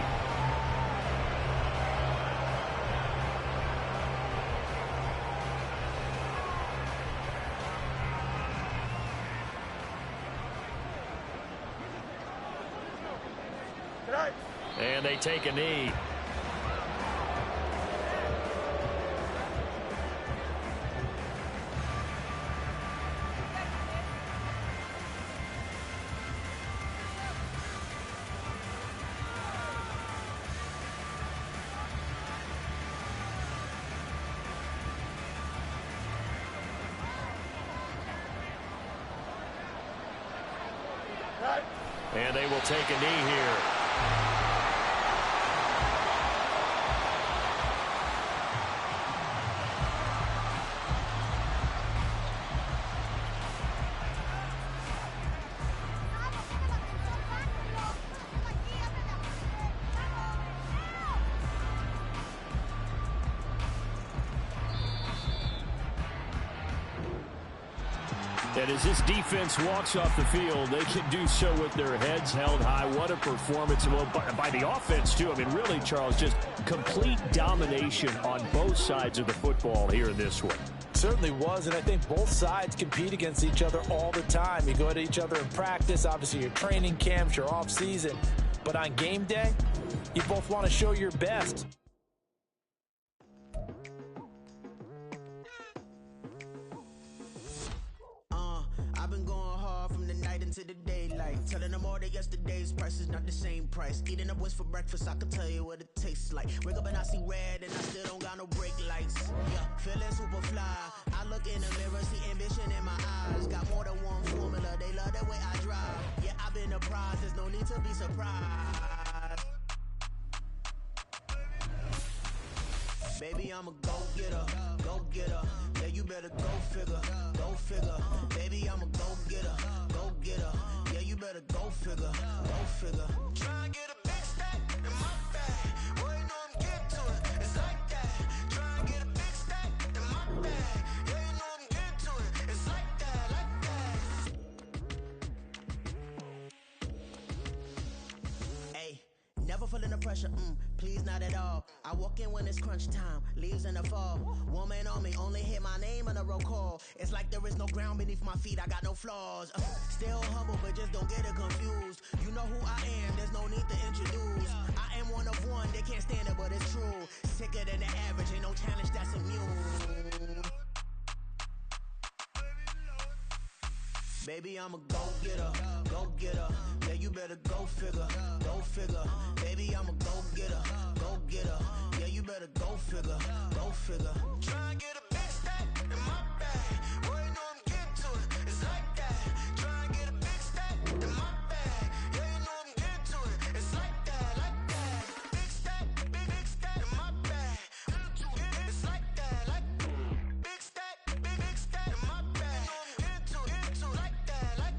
Speaker 2: And they take a knee. And they will take a knee here. And as this defense walks off the field, they can do so with their heads held high. What a performance. Well, by the offense, too. I mean, really, Charles, just complete domination on both sides of the football here in this one.
Speaker 4: Certainly was, and I think both sides compete against each other all the time. You go at each other in practice, obviously your training camps, your off season. But on game day, you both want to show your best.
Speaker 7: I've been going hard from the night into the daylight, telling them all that yesterday's price is not the same price. Eating up what's for breakfast, I can tell you what it tastes like. Wake up and I see red and I still don't got no brake lights. Yeah, feeling super fly. I look in the mirror, see ambition in my eyes. Got more than one formula, they love the way I drive. Yeah, I've been a prize, there's no need to be surprised. Baby, I'm a go-getter, go-getter. Yeah, you better go figure, go figure. Baby, I'm a go-getter, go-getter. Yeah, you better go figure, go figure. Try and get a big stack in my bag. Boy, you know I'm getting to it, it's like that. Try and get a big stack in my bag. Yeah, you know I'm getting to it, it's like that, like that. Hey, never feeling the pressure, please not at all. I walk in when it's crunch time, leaves in the fall. Woman on me, only hit my name on a roll call. It's like there is no ground beneath my feet, I got no flaws. Still humble, but just don't get it confused. You know who I am, there's no need to introduce. I am one of one, they can't stand it, but it's true. Sicker than the average, ain't no challenge that's immune. Baby, I'm a go-getter, go-getter. Yeah, you better go figure, go figure. Baby, I'm a go-getter, go-getter. Yeah, you better go figure, go figure. Try and get a big stack in my bag. Boy, you know I'm getting to it, it's like that. Try and get a big stack in my bag. Yeah, you know I'm getting to it, it's like that, like that. Big stack, big stack in my bag. It's like that, like big stack in my bag. You know I'm getting to it, like that, like.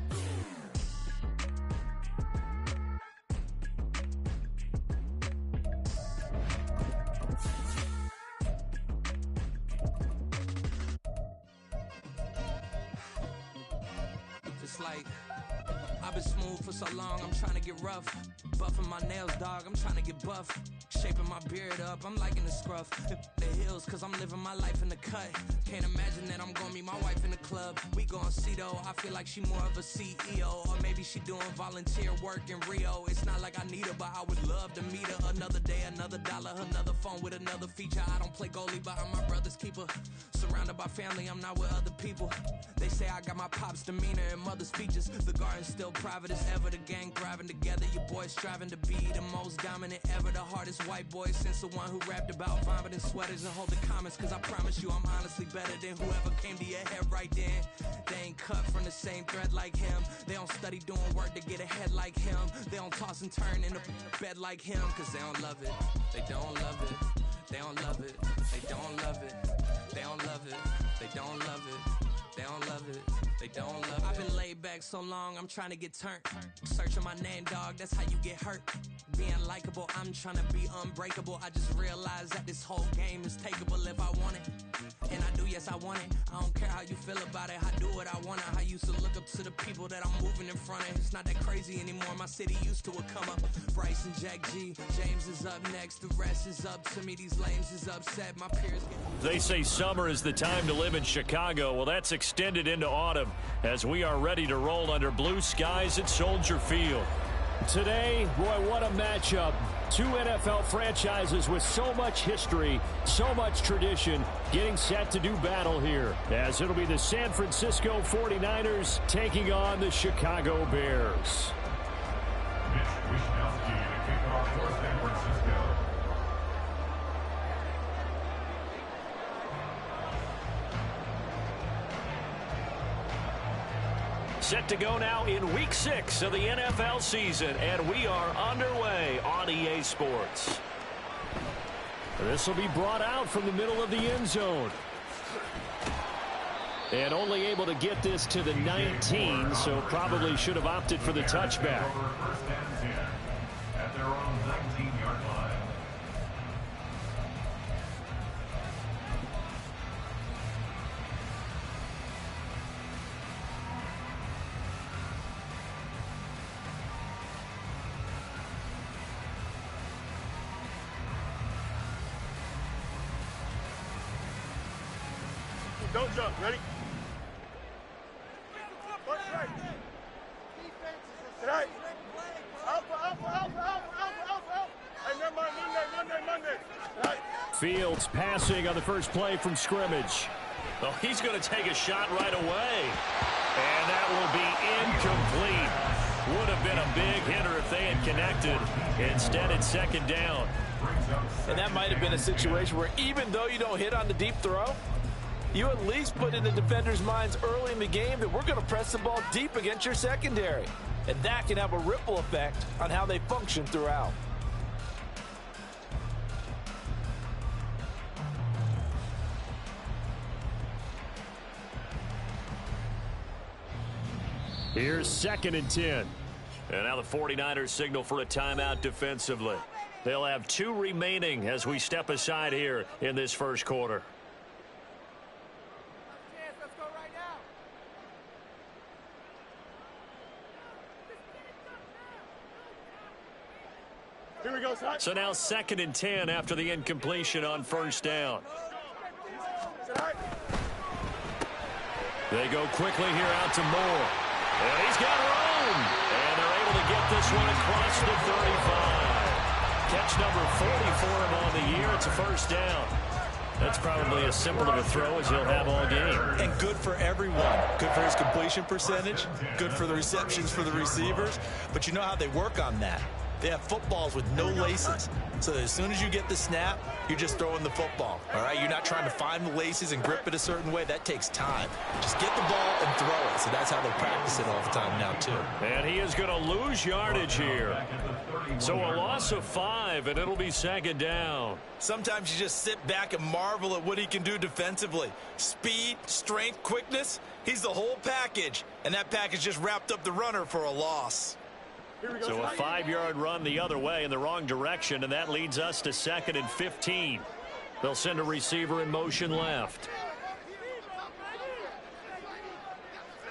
Speaker 8: Just like I've been smooth for so long, I'm trying to get rough. Buffing my nails, dog, I'm trying to get buff. Shaping my beard up, I'm liking the scruff. The hills, cause I'm living my life in the cut. Can't imagine that I'm gonna meet my wife in the club. We gon' see though, I feel like she more of a CEO. Or maybe she doing volunteer work in Rio. It's not like I need her, but I would love to meet her. Another day, another dollar, another phone with another feature. I don't play goalie, but I'm my brother's keeper. Surrounded by family, I'm not with other people. They say I got my pop's demeanor and mother's features. The garden's still private as ever, the gang thriving together. Your boys striving to be the most dominant ever. The hardest white boy since the one who rapped about vomiting sweaters and holding comments. Cause I promise you I'm honestly better than whoever came to your head right then. They ain't cut from the same thread like him. They don't study doing work to get ahead like him. They don't toss and turn in the bed like him. Cause they don't love it, they don't love it. They don't love it, they don't love it. They don't love it, they don't love it. They don't love it, they don't love it. I've been laid back so long, I'm trying to get turned. Searching my name, dog, that's how you get hurt. Being likable, I'm trying to be unbreakable. I just realized that this whole game is takeable if I want it. And I do, yes, I want it. I don't care how you feel about it, I do what I want. I used to look up to the people that I'm moving in front of. It's not that crazy anymore, my city used to it come up. Bryce and Jack G, James is up next. The rest is up to me, these lames is upset. My peers get...
Speaker 2: They say summer is the time to live in Chicago. Well, that's extended into autumn as we are ready to roll under blue skies at Soldier Field. Today, boy, what a matchup. Two NFL franchises with so much history, so much tradition, getting set to do battle here, as it'll be the San Francisco 49ers taking on the Chicago Bears. Set to go now in Week 6 of the NFL season, and we are underway on EA Sports. This will be brought out from the middle of the end zone. And only able to get this to the 19, so probably should have opted for the touchback.
Speaker 3: First and 10 at their own 19-yard line.
Speaker 6: Don't jump. Ready? Tonight. Alpha. Hey, never mind. Monday. Tonight.
Speaker 2: Fields passing on the first play from scrimmage. Oh, he's going to take a shot right away. And that will be incomplete. Would have been a big hitter if they had connected. Instead, it's second down.
Speaker 5: And that might have been a situation where even though you don't hit on the deep throw, you at least put in the defender's minds early in the game that we're going to press the ball deep against your secondary. And that can have a ripple effect on how they function throughout.
Speaker 2: Here's 2nd and 10. And now the 49ers signal for a timeout defensively. They'll have 2 remaining as we step aside here in this first quarter.
Speaker 6: Here we go, son.
Speaker 2: So now 2nd and 10 after the incompletion on first down. They go quickly here out to Moore. And he's got room. And they're able to get this one across the 35. Catch number 40 for him on the year. It's a first down. That's probably as simple of a throw as he'll have all game.
Speaker 4: And good for everyone. Good for his completion percentage. Good for the receptions for the receivers. But you know how they work on that. They have footballs with no laces. So as soon as you get the snap, you're just throwing the football. All right? You're not trying to find the laces and grip it a certain way. That takes time. Just get the ball and throw it. So that's how they practice it all the time now, too.
Speaker 2: And he is going to lose yardage here. So a loss of 5, and it'll be second down.
Speaker 4: Sometimes you just sit back and marvel at what he can do defensively. Speed, strength, quickness. He's the whole package. And that package just wrapped up the runner for a loss.
Speaker 2: So a 5-yard run the other way in the wrong direction, and that leads us to 2nd and 15. They'll send a receiver in motion left.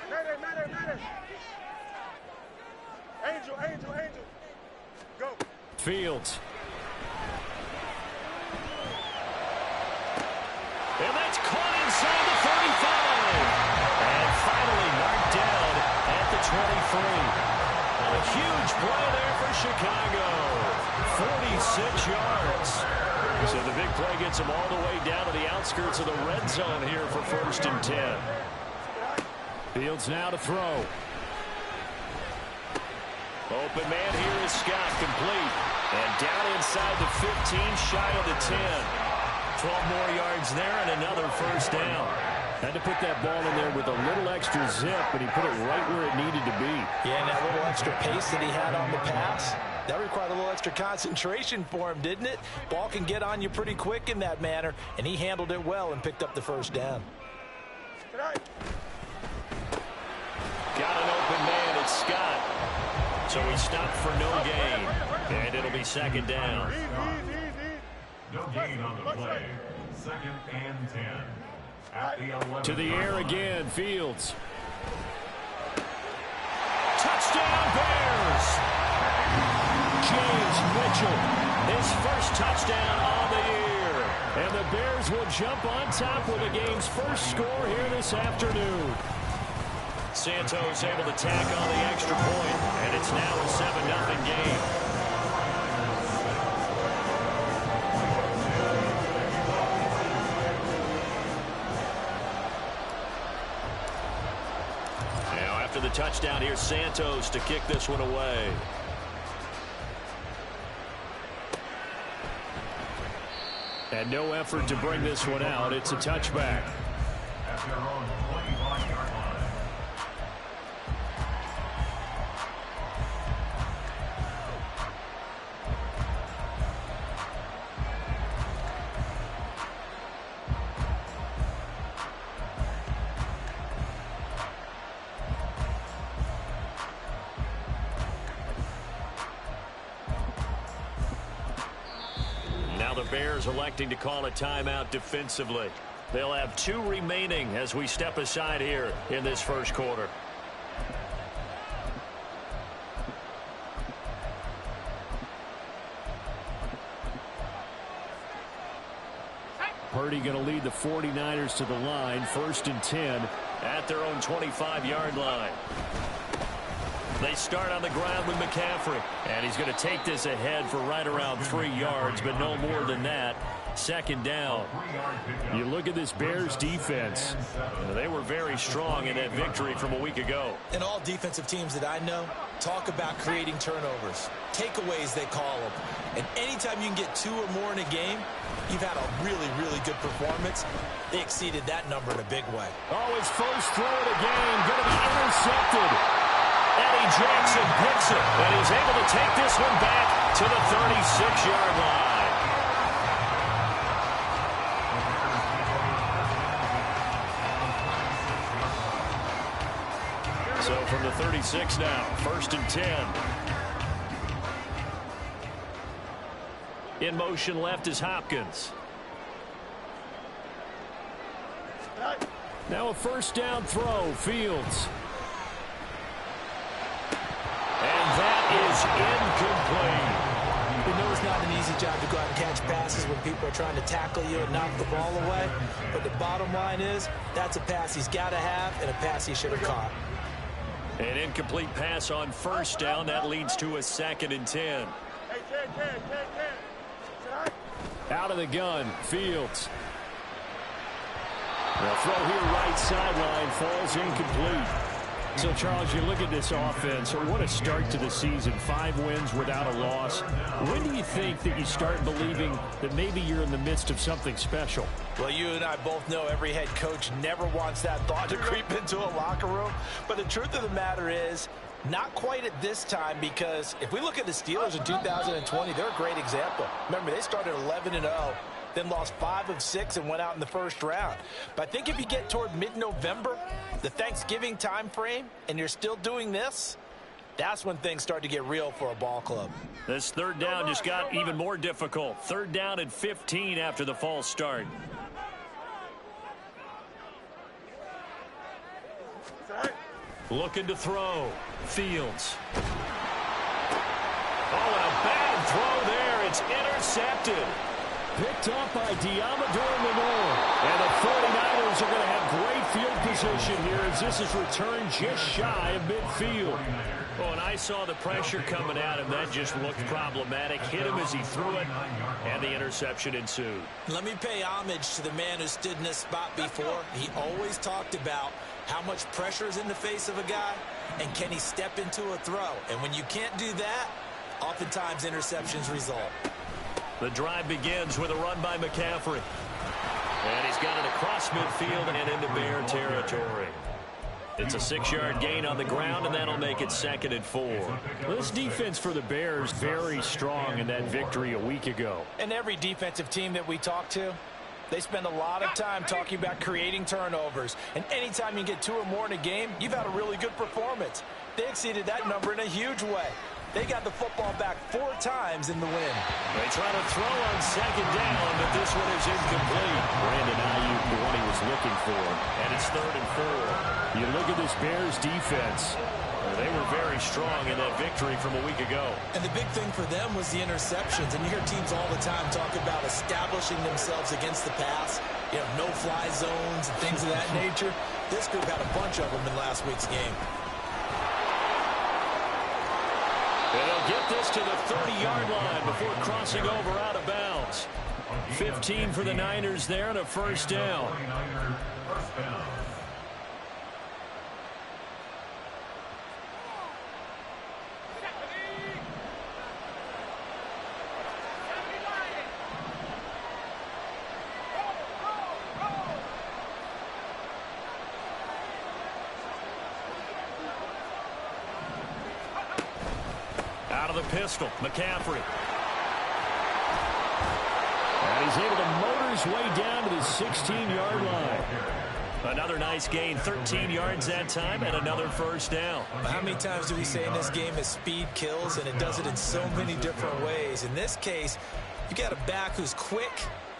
Speaker 6: Madden. Angel. Go.
Speaker 2: Fields. And that's caught inside the 35. And finally marked down at the 23. A huge play there for Chicago. 46 yards. So the big play gets them all the way down to the outskirts of the red zone here for 1st and 10. Fields now to throw. Open man here is Scott, complete. And down inside the 15, shy of the 10. 12 more yards there and another first down. Had to put that ball in there with a little extra zip, but he put it right where it needed to be.
Speaker 5: Yeah, and that little extra pace that he had on the pass, that required a little extra concentration for him, didn't it? Ball can get on you pretty quick in that manner, and he handled it well and picked up the first down.
Speaker 2: Got an open man, it's Scott. So he stopped for no gain, and it'll be second down.
Speaker 3: No gain on the play. 2nd and 10.
Speaker 2: To the air again, Fields. Touchdown, Bears! James Mitchell, his first touchdown on the year. And the Bears will jump on top with the game's first score here this afternoon. Santos able to tack on the extra point, and it's now a 7-0 game. after the touchdown. Here's Santos to kick this one away. And no effort to bring this one out. It's a touchback.
Speaker 3: At their own 25-yard line.
Speaker 2: Bears electing to call a timeout defensively. They'll have 2 remaining as we step aside here in this first quarter. Purdy going to lead the 49ers to the line. 1st and 10 at their own 25-yard line. They start on the ground with McCaffrey, and he's going to take this ahead for right around 3 yards, but no more than that. 2nd down. You look at this Bears defense. They were very strong in that victory from a week ago.
Speaker 4: And all defensive teams that I know talk about creating turnovers. Takeaways, they call them. And anytime you can get 2 or more in a game, you've had a really, really good performance. They exceeded that number in a big way.
Speaker 2: Oh, his first throw of the game going to be intercepted. Eddie Jackson picks it, and he's able to take this one back to the 36-yard line. So from the 36 now, 1st and 10. In motion left is Hopkins. Now a 1st down throw, Fields. And that is incomplete.
Speaker 4: You know it's not an easy job to go out and catch passes when people are trying to tackle you and knock the ball away. But the bottom line is, that's a pass he's got to have and a pass he should have caught.
Speaker 2: An incomplete pass on 1st down. That leads to a 2nd and 10. Out of the gun, Fields. The throw here right sideline falls incomplete. So, Charles, you look at this offense, what a start to the season. 5 wins without a loss. When do you think that you start believing that maybe you're in the midst of something special?
Speaker 4: Well, you and I both know every head coach never wants that thought to creep into a locker room. But the truth of the matter is, not quite at this time, because if we look at the Steelers in 2020, they're a great example. Remember, they started 11-0. Then lost 5 of 6 and went out in the 1st round. But I think if you get toward mid-November, the Thanksgiving time frame, and you're still doing this, that's when things start to get real for a ball club.
Speaker 2: This 3rd down just got even more difficult. 3rd down and 15 after the false start. Looking to throw. Fields. Oh, and a bad throw there. It's intercepted. Picked up by Diamador Lenore. And the 49ers are going to have great field position here as this is returned just shy of midfield. Oh, and I saw the pressure coming at him. That just looked problematic. Hit him as he threw it, and the interception ensued.
Speaker 4: Let me pay homage to the man who stood in this spot before. He always talked about how much pressure is in the face of a guy, and can he step into a throw. And when you can't do that, oftentimes interceptions result.
Speaker 2: The drive begins with a run by McCaffrey. And he's got it across midfield and into Bear territory. It's a 6-yard gain on the ground, and that'll make it 2nd and 4. This defense for the Bears very strong in that victory a week ago.
Speaker 4: And every defensive team that we talk to, they spend a lot of time talking about creating turnovers. And anytime you get 2 or more in a game, you've had a really good performance. They exceeded that number in a huge way. They got the football back 4 times in the win.
Speaker 2: They try to throw on 2nd down, but this one is incomplete. Brandon Ayuk, the one he was looking for. And it's 3rd and 4. You look at this Bears defense. They were very strong in that victory from a week ago.
Speaker 4: And the big thing for them was the interceptions. And you hear teams all the time talk about establishing themselves against the pass. You know, no-fly zones and things of that nature. This group had a bunch of them in last week's game.
Speaker 2: And they'll get this to the 30-yard line before crossing over out of bounds. 15 for the Niners there and a 1st down. of the pistol. McCaffrey. And he's able to motor his way down to the 16-yard line. Another nice gain, 13 yards that time, and another first down.
Speaker 4: How many times do we say in this game that speed kills, and it does it in so many different ways? In this case, you got a back who's quick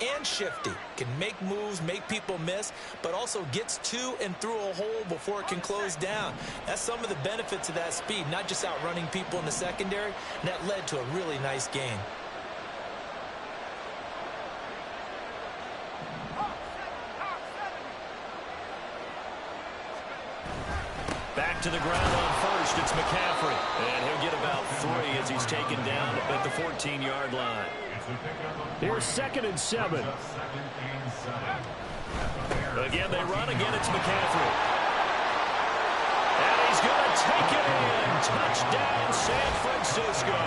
Speaker 4: and shifty, can make moves, make people miss, but also gets to and through a hole before it can close down. That's some of the benefits of that speed, not just outrunning people in the secondary, and that led to a really nice gain.
Speaker 2: Back to the ground on first, it's McCaffrey. And he'll get about 3 as he's taken down at the 14-yard line. Here's 2nd and 7. Again, they run. Again, it's McCaffrey. And he's going to take it in. Touchdown, San Francisco.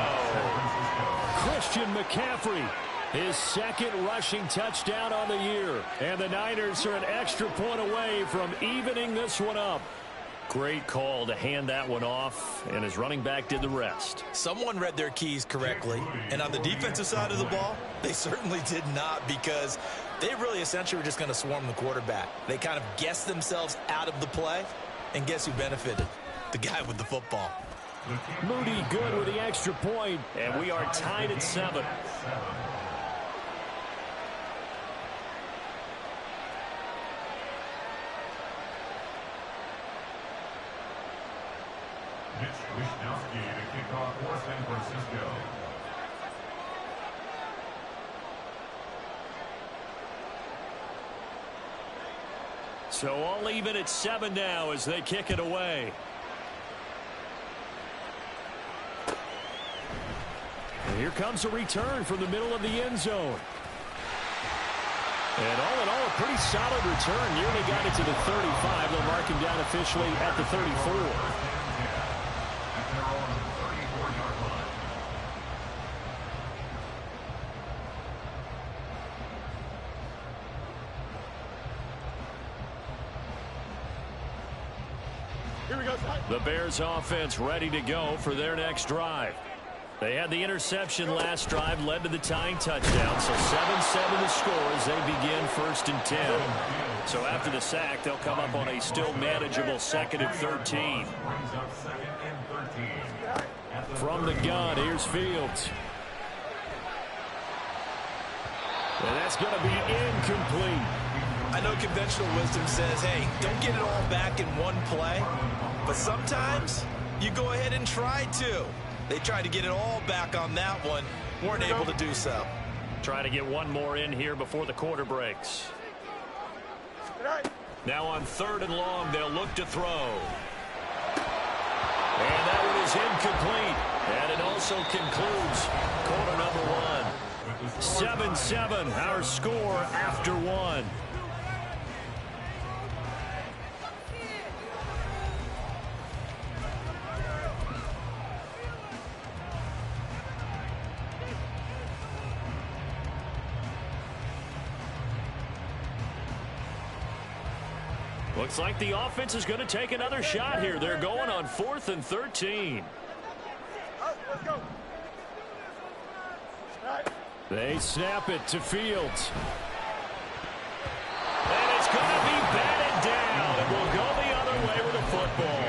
Speaker 2: Christian McCaffrey, his 2nd rushing touchdown on the year. And the Niners are an extra point away from evening this one up. Great call to hand that one off, and his running back did the rest.
Speaker 4: Someone read their keys correctly, and on the defensive side of the ball, they certainly did not, because they really essentially were just going to swarm the quarterback. They kind of guessed themselves out of the play, and guess who benefited? The guy with the football.
Speaker 2: Moody good with the extra point, and we are tied at 7.
Speaker 3: Wisnowski to kick off for San Francisco.
Speaker 2: So all even at 7 now as they kick it away. And here comes a return from the middle of the end zone. And all in all, a pretty solid return. Nearly got it to the 35. They'll mark him down officially at the 34. The Bears offense ready to go for their next drive. They had the interception last drive, led to the tying touchdown. So 7-7 the score as they begin 1st and 10. So after the sack, they'll come up on a still manageable 2nd and 13. From the gun, here's Fields. And that's going to be incomplete.
Speaker 4: I know conventional wisdom says, hey, don't get it all back in one play. But sometimes you go ahead and try to. They tried to get it all back on that one. Weren't able to do so.
Speaker 2: Trying to get one more in here before the quarter breaks. Now on 3rd and long, they'll look to throw. And that one is incomplete. And it also concludes quarter number 1. 7-7, our score after 1. Looks like the offense is going to take another shot here. They're going on 4th and 13. They snap it to Fields. And it's going to be batted down. And we'll go the other way with the football.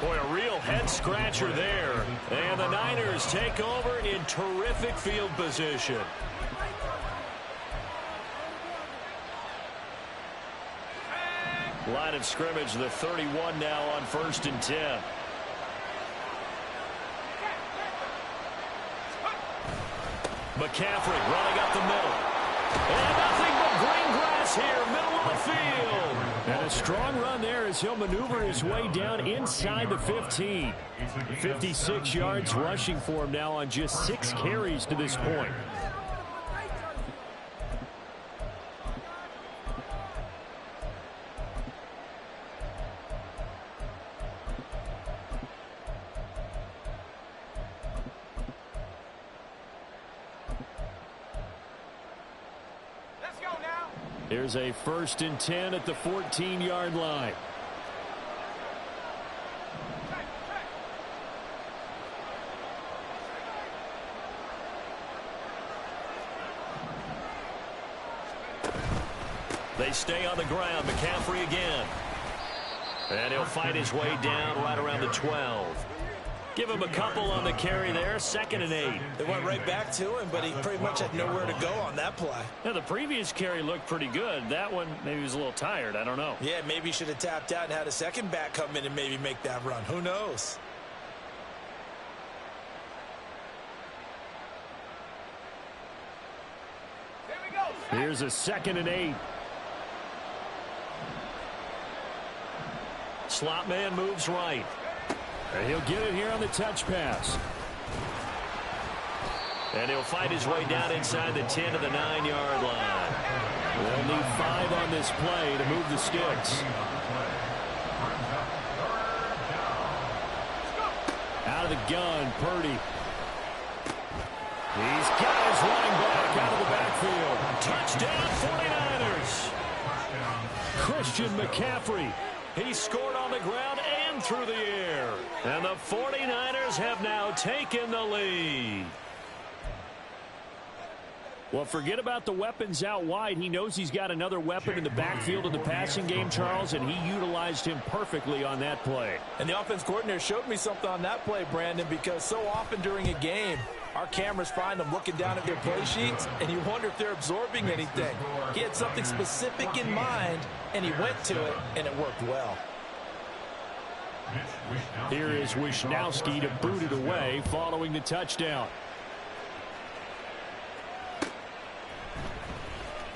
Speaker 2: Boy, a real head-scratcher there. And the Niners take over in terrific field position. Line of scrimmage, the 31 now on 1st and 10. McCaffrey running up the middle. And nothing but green grass here, middle of the field. And a strong run there as he'll maneuver his way down inside the 15. 56 yards rushing for him now on just 6 carries to this point. Here's a 1st and 10 at the 14-yard line. They stay on the ground. McCaffrey again. And he'll fight his way down right around the 12. Give him a couple on the carry there. 2nd and 8.
Speaker 4: They went right back to him, but he pretty much had nowhere to go on that play.
Speaker 2: Now, the previous carry looked pretty good. That one, maybe he was a little tired. I don't know.
Speaker 4: Yeah, maybe he should have tapped out and had a second back come in and maybe make that run. Who knows?
Speaker 2: Here's a 2nd and 8. Slot man moves right. And he'll get it here on the touch pass. And he'll fight his way down inside the 10 to the 9-yard line. They'll need 5 on this play to move the sticks. Out of the gun, Purdy. He's got his running back out of the backfield. Touchdown, 49ers. Christian McCaffrey. He scored on the ground and through the air. And the 49ers have now taken the lead. Well, forget about the weapons out wide. He knows he's got another weapon in the backfield in the passing game, Charles, and he utilized him perfectly on that play.
Speaker 4: And the offense coordinator showed me something on that play, Brandon, because so often during a game, our cameras find them looking down at their play sheets, and you wonder if they're absorbing anything. He had something specific in mind, and he went to it, and it worked well.
Speaker 2: Here is Wishnowski to boot it away following the touchdown.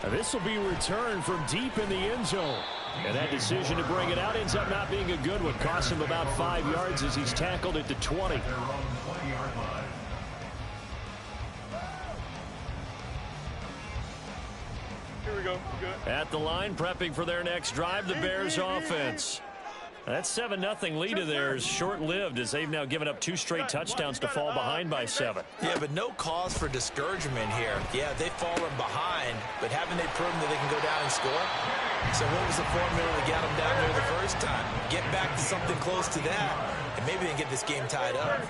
Speaker 2: Now this will be returned from deep in the end zone. And that decision to bring it out ends up not being a good one. Cost him about 5 yards as he's tackled at the 20.
Speaker 6: Here we go. Good.
Speaker 2: At the line, prepping for their next drive, the Bears offense. That 7-0 lead of theirs short-lived as they've now given up 2 straight touchdowns to fall behind by 7.
Speaker 4: Yeah, but no cause for discouragement here. Yeah, they've fallen behind, but haven't they proven that they can go down and score? So what was the formula to get them down there the first time? Get back to something close to that, and maybe they can get this game tied up.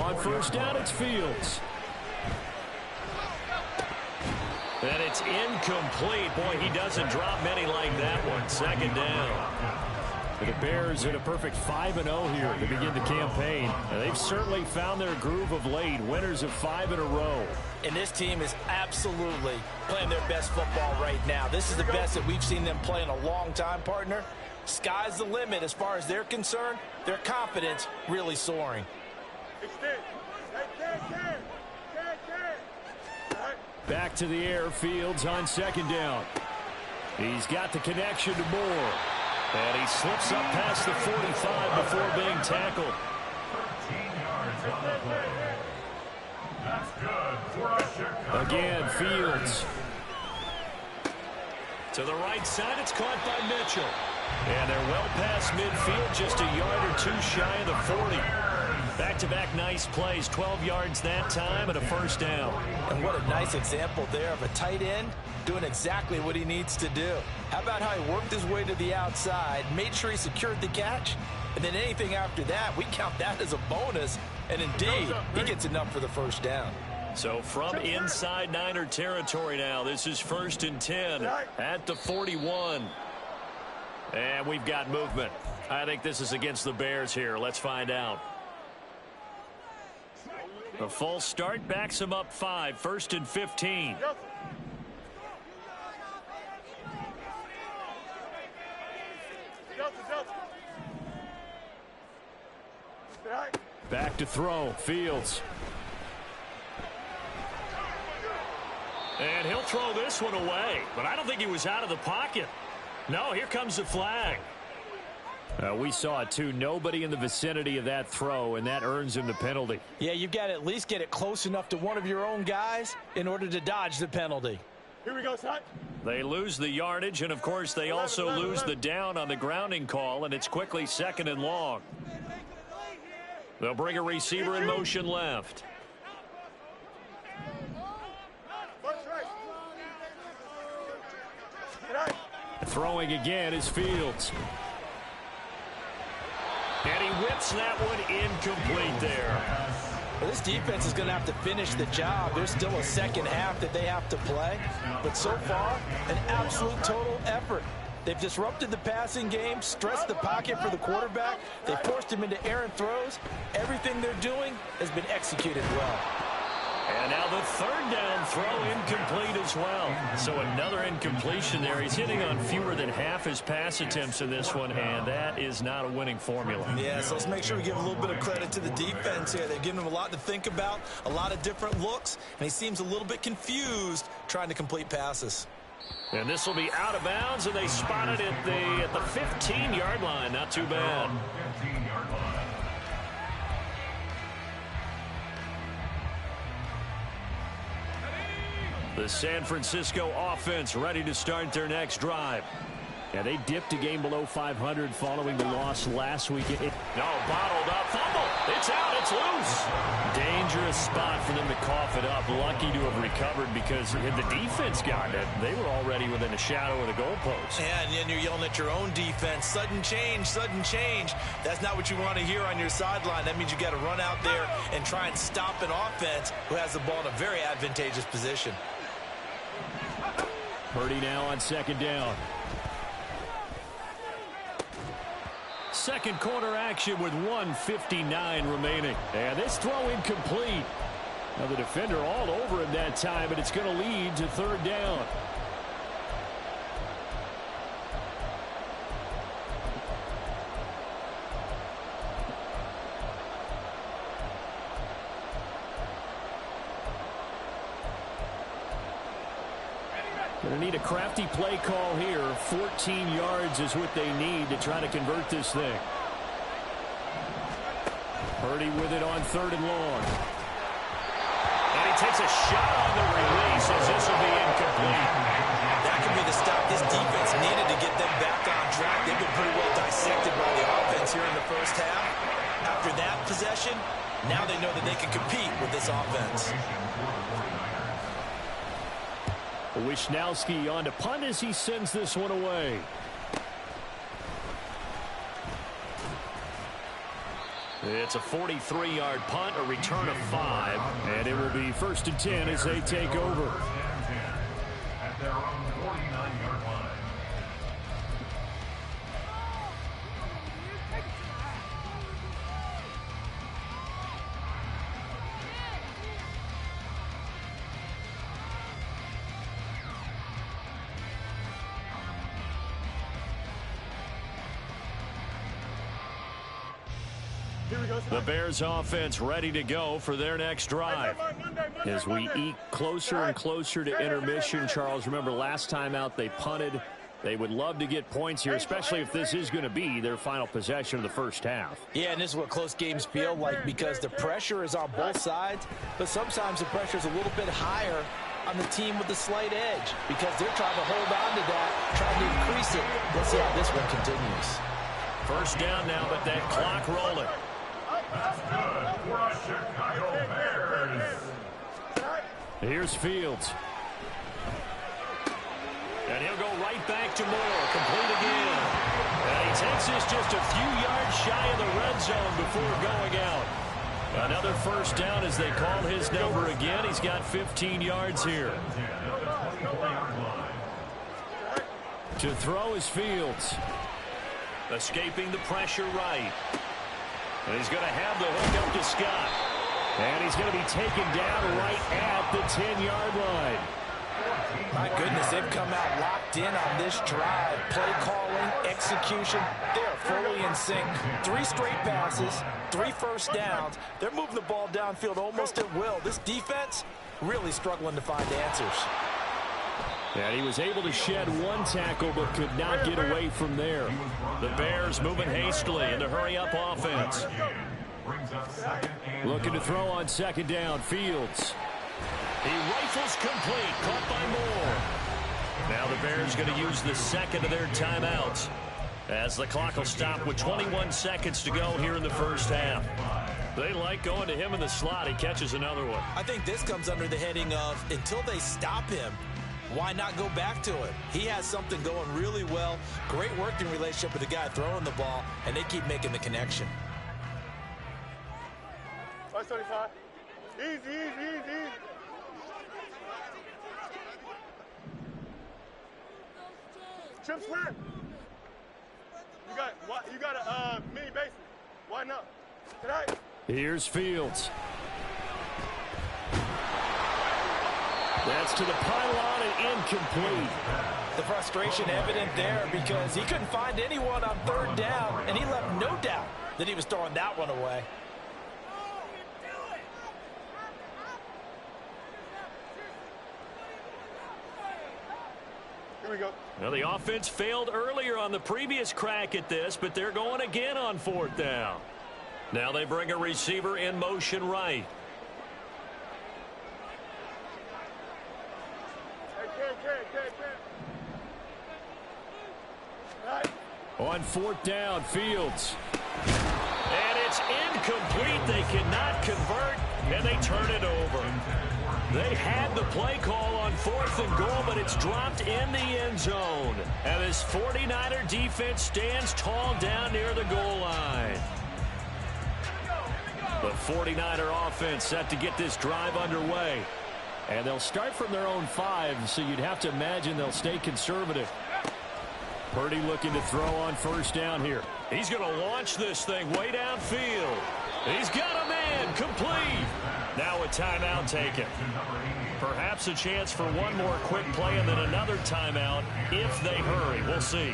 Speaker 2: On first down, it's Fields. And it's incomplete. Boy, he doesn't drop many like that one. 2nd down. The Bears in a perfect 5-0 here to begin the campaign. And they've certainly found their groove of late. Winners of 5 in a row.
Speaker 4: And this team is absolutely playing their best football right now. This is the best that we've seen them play in a long time, partner. Sky's the limit as far as they're concerned. Their confidence really soaring.
Speaker 2: Back to the air, Fields on 2nd down. He's got the connection to Moore. And he slips up past the 45 before being tackled. 13 yards on the play. That's good. Again, Fields. To the right side, it's caught by Mitchell. And they're well past midfield, just a yard or 2 shy of the 40. Back-to-back nice plays, 12 yards that time and a first down.
Speaker 4: And what a nice example there of a tight end doing exactly what he needs to do. How about how he worked his way to the outside, made sure he secured the catch, and then anything after that, we count that as a bonus. And indeed, he gets enough for the first down.
Speaker 2: So from inside Niner territory now, this is 1st and 10 at the 41. And we've got movement. I think this is against the Bears here. Let's find out. A false start backs him up 5. 1st and 15. Back to throw. Fields. And he'll throw this one away. But I don't think he was out of the pocket. No, here comes the flag. We saw it, too. Nobody in the vicinity of that throw, and that earns him the penalty.
Speaker 4: Yeah, you've got to at least get it close enough to one of your own guys in order to dodge the penalty.
Speaker 6: Here we go, son.
Speaker 2: They lose the yardage, and, of course, they also lose the down on the grounding call, and it's quickly 2nd and long. They'll bring a receiver in motion left. Throwing again is Fields. And he whips that one incomplete there.
Speaker 4: Well, this defense is going to have to finish the job. There's still a second half that they have to play. But so far, an absolute total effort. They've disrupted the passing game, stressed the pocket for the quarterback. They forced him into errant throws. Everything they're doing has been executed well.
Speaker 2: And now the third down throw incomplete as well. So another incompletion there. He's hitting on fewer than half his pass attempts in this one, and that is not a winning formula.
Speaker 4: Yeah, so let's make sure we give a little bit of credit to the defense here. They've given him a lot to think about, a lot of different looks, and he seems a little bit confused trying to complete passes.
Speaker 2: And this will be out of bounds, and they spotted it at the 15-yard line. Not too bad.
Speaker 3: 15-yard line.
Speaker 2: The San Francisco offense ready to start their next drive. Yeah, they dipped a game below 500 following the loss last week. Bottled up. Fumble. It's out. It's loose. Dangerous spot for them to cough it up. Lucky to have recovered because had the defense gotten it, they were already within a shadow of the goalpost.
Speaker 4: Yeah, and then you're yelling at your own defense. Sudden change, sudden change. That's not what you want to hear on your sideline. That means you got to run out there and try and stop an offense who has the ball in a very advantageous position.
Speaker 2: Purdy now on second down. Second quarter action with 1:59 remaining. And this throw incomplete. Now the defender all over him that time, but it's going to lead to third down. Going to need a crafty play call here. 14 yards is what they need to try to convert this thing. Purdy with it on third and long. And he takes a shot on the release as this will be incomplete.
Speaker 4: That could be the stop this defense needed to get them back on track. They've been pretty well dissected by the offense here in the first half. After that possession, now they know that they can compete with this offense.
Speaker 2: Wishnowski on to punt as he sends this one away. It's a 43-yard punt, a return of 5, and it will be 1st and 10 as they take over.
Speaker 3: At their own 49-yard line.
Speaker 2: The Bears offense ready to go for their next drive. As we eke closer and closer to intermission, Charles, remember last time out they punted. They would love to get points here, especially if this is going to be their final possession of the first half.
Speaker 4: Yeah, and this is what close games feel like because the pressure is on both sides, but sometimes the pressure is a little bit higher on the team with the slight edge because they're trying to hold on to that, trying to increase it. Let's see how this one continues.
Speaker 2: First down now, but that clock rolling.
Speaker 3: That's good for the Chicago Bears.
Speaker 2: Here's Fields. And he'll go right back to Moore. Complete again. And he takes this just a few yards shy of the red zone before going out. Another first down as they call his number again. He's got 15 yards here. To throw is Fields. Escaping the pressure right. And he's going to have the hook up to Scott. And he's going to be taken down right at the 10-yard line.
Speaker 4: My goodness, they've come out locked in on this drive. Play calling, execution, they're fully in sync. 3 straight passes, 3 first downs. They're moving the ball downfield almost at will. This defense really struggling to find answers.
Speaker 2: And he was able to shed 1 tackle but could not get away from there. The Bears moving hastily in the hurry-up offense. Looking to throw on second down. Fields. He rifles complete. Caught by Moore. Now the Bears going to use the second of their timeouts as the clock will stop with 21 seconds to go here in the first half. They like going to him in the slot. He catches another one.
Speaker 4: I think this comes under the heading of until they stop him, why not go back to it? He has something going really well. Great working relationship with the guy throwing the ball, and they keep making the connection.
Speaker 6: 575. Easy, easy, easy. Chip square. You got a mini bases. Why not? Tonight.
Speaker 2: Here's Fields. That's to the pylon and incomplete.
Speaker 4: The frustration evident there because he couldn't find anyone on third down, and he left no doubt that he was throwing that one away.
Speaker 6: Here we go.
Speaker 2: Well, the offense failed earlier on the previous crack at this, but they're going again on fourth down. Now they bring a receiver in motion right. On fourth down, Fields. And it's incomplete. They cannot convert, and they turn it over. They had the play call on fourth and goal, but it's dropped in the end zone. And this 49er defense stands tall down near the goal line. The 49er offense set to get this drive underway. And they'll start from their own 5, so you'd have to imagine they'll stay conservative. Purdy looking to throw on first down here. He's going to launch this thing way downfield. He's got a man, complete. Now a timeout taken. Perhaps a chance for one more quick play and then another timeout if they hurry. We'll see.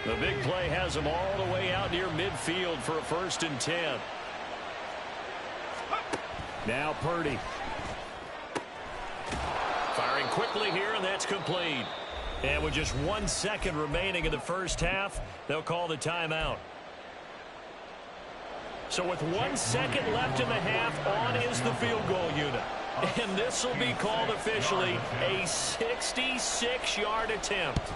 Speaker 2: The big play has them all the way out near midfield for a 1st and 10. Now Purdy. Firing quickly here, and that's complete. And with just 1 second remaining in the first half, they'll call the timeout. So with 1 second left in the half, on is the field goal unit. And this will be called officially a 66-yard attempt.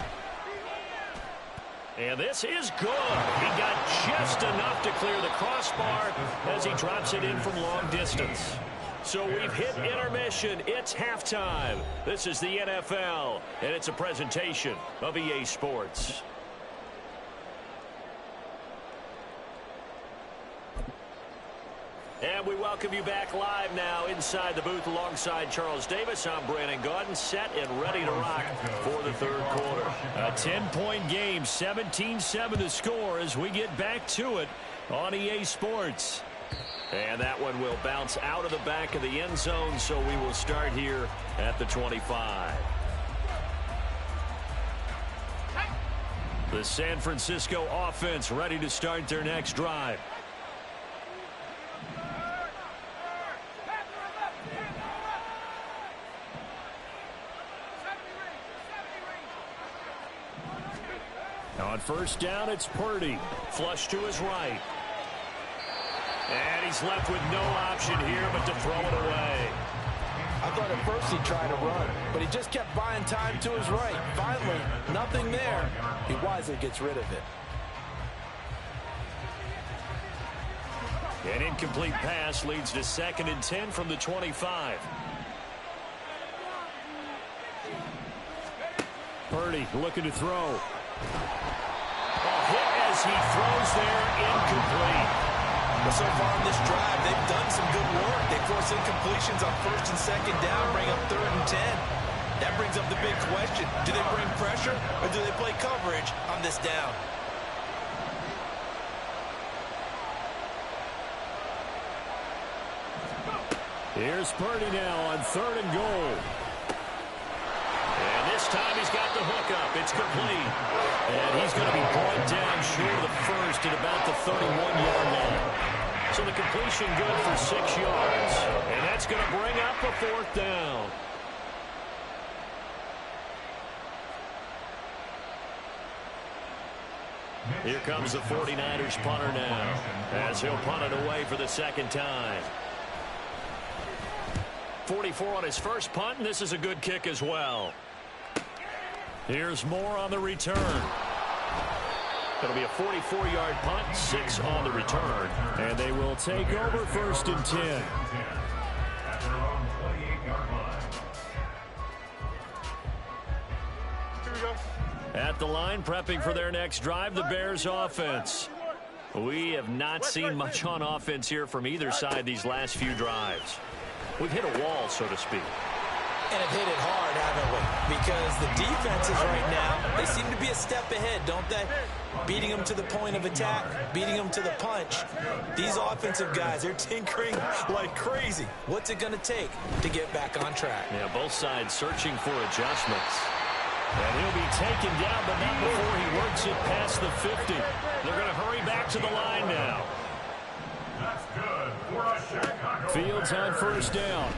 Speaker 2: And this is good. He got just enough to clear the crossbar as he drops it in from long distance. So we've hit intermission. It's halftime. This is the NFL, and it's a presentation of EA Sports. And we welcome you back live now inside the booth alongside Charles Davis. I'm Brandon Gaudin, set and ready to rock for the third quarter. A 10-point game, 17-7 to score as we get back to it on EA Sports. And that one will bounce out of the back of the end zone, so we will start here at the 25. The San Francisco offense ready to start their next drive. On first down, it's Purdy. Flush to his right. And he's left with no option here but to throw it away.
Speaker 4: I thought at first he'd try to run, but he just kept buying time to his right. Finally, nothing there. He wisely gets rid of it.
Speaker 2: An incomplete pass leads to 2nd and 10 from the 25. Purdy looking to throw. Hit as he throws there, incomplete.
Speaker 4: But so far in this drive, they've done some good work. They force incompletions on 1st and 2nd down, bring up 3rd and 10. That brings up the big question. Do they bring pressure or do they play coverage on this down?
Speaker 2: Here's Purdy now on 3rd and goal. And this time he's got the hookup. It's complete. And he's going to be brought down short of the first at about the 31-yard line. So the completion good for 6 yards. And that's going to bring up a 4th down. Here comes the 49ers punter now as he'll punt it away for the 2nd time. 44 on his first punt, and this is a good kick as well. Here's Moore on the return. It'll be a 44-yard punt, 6 on the return. And they will take over 1st and 10.
Speaker 6: Here we go.
Speaker 2: At the line, prepping for their next drive, the Bears offense. We have not seen much on offense here from either side these last few drives. We've hit a wall, so to speak.
Speaker 4: And have hit it hard, haven't we? Because the defenses right now, they seem to be a step ahead, don't they? Beating them to the point of attack, beating them to the punch. These offensive guys, they're tinkering like crazy. What's it going to take to get back on track?
Speaker 2: Yeah, both sides searching for adjustments. And he'll be taken down, but not before he works it past the 50. They're going to hurry back to the line now.
Speaker 3: That's good for a Chicago.
Speaker 2: Fields on first down.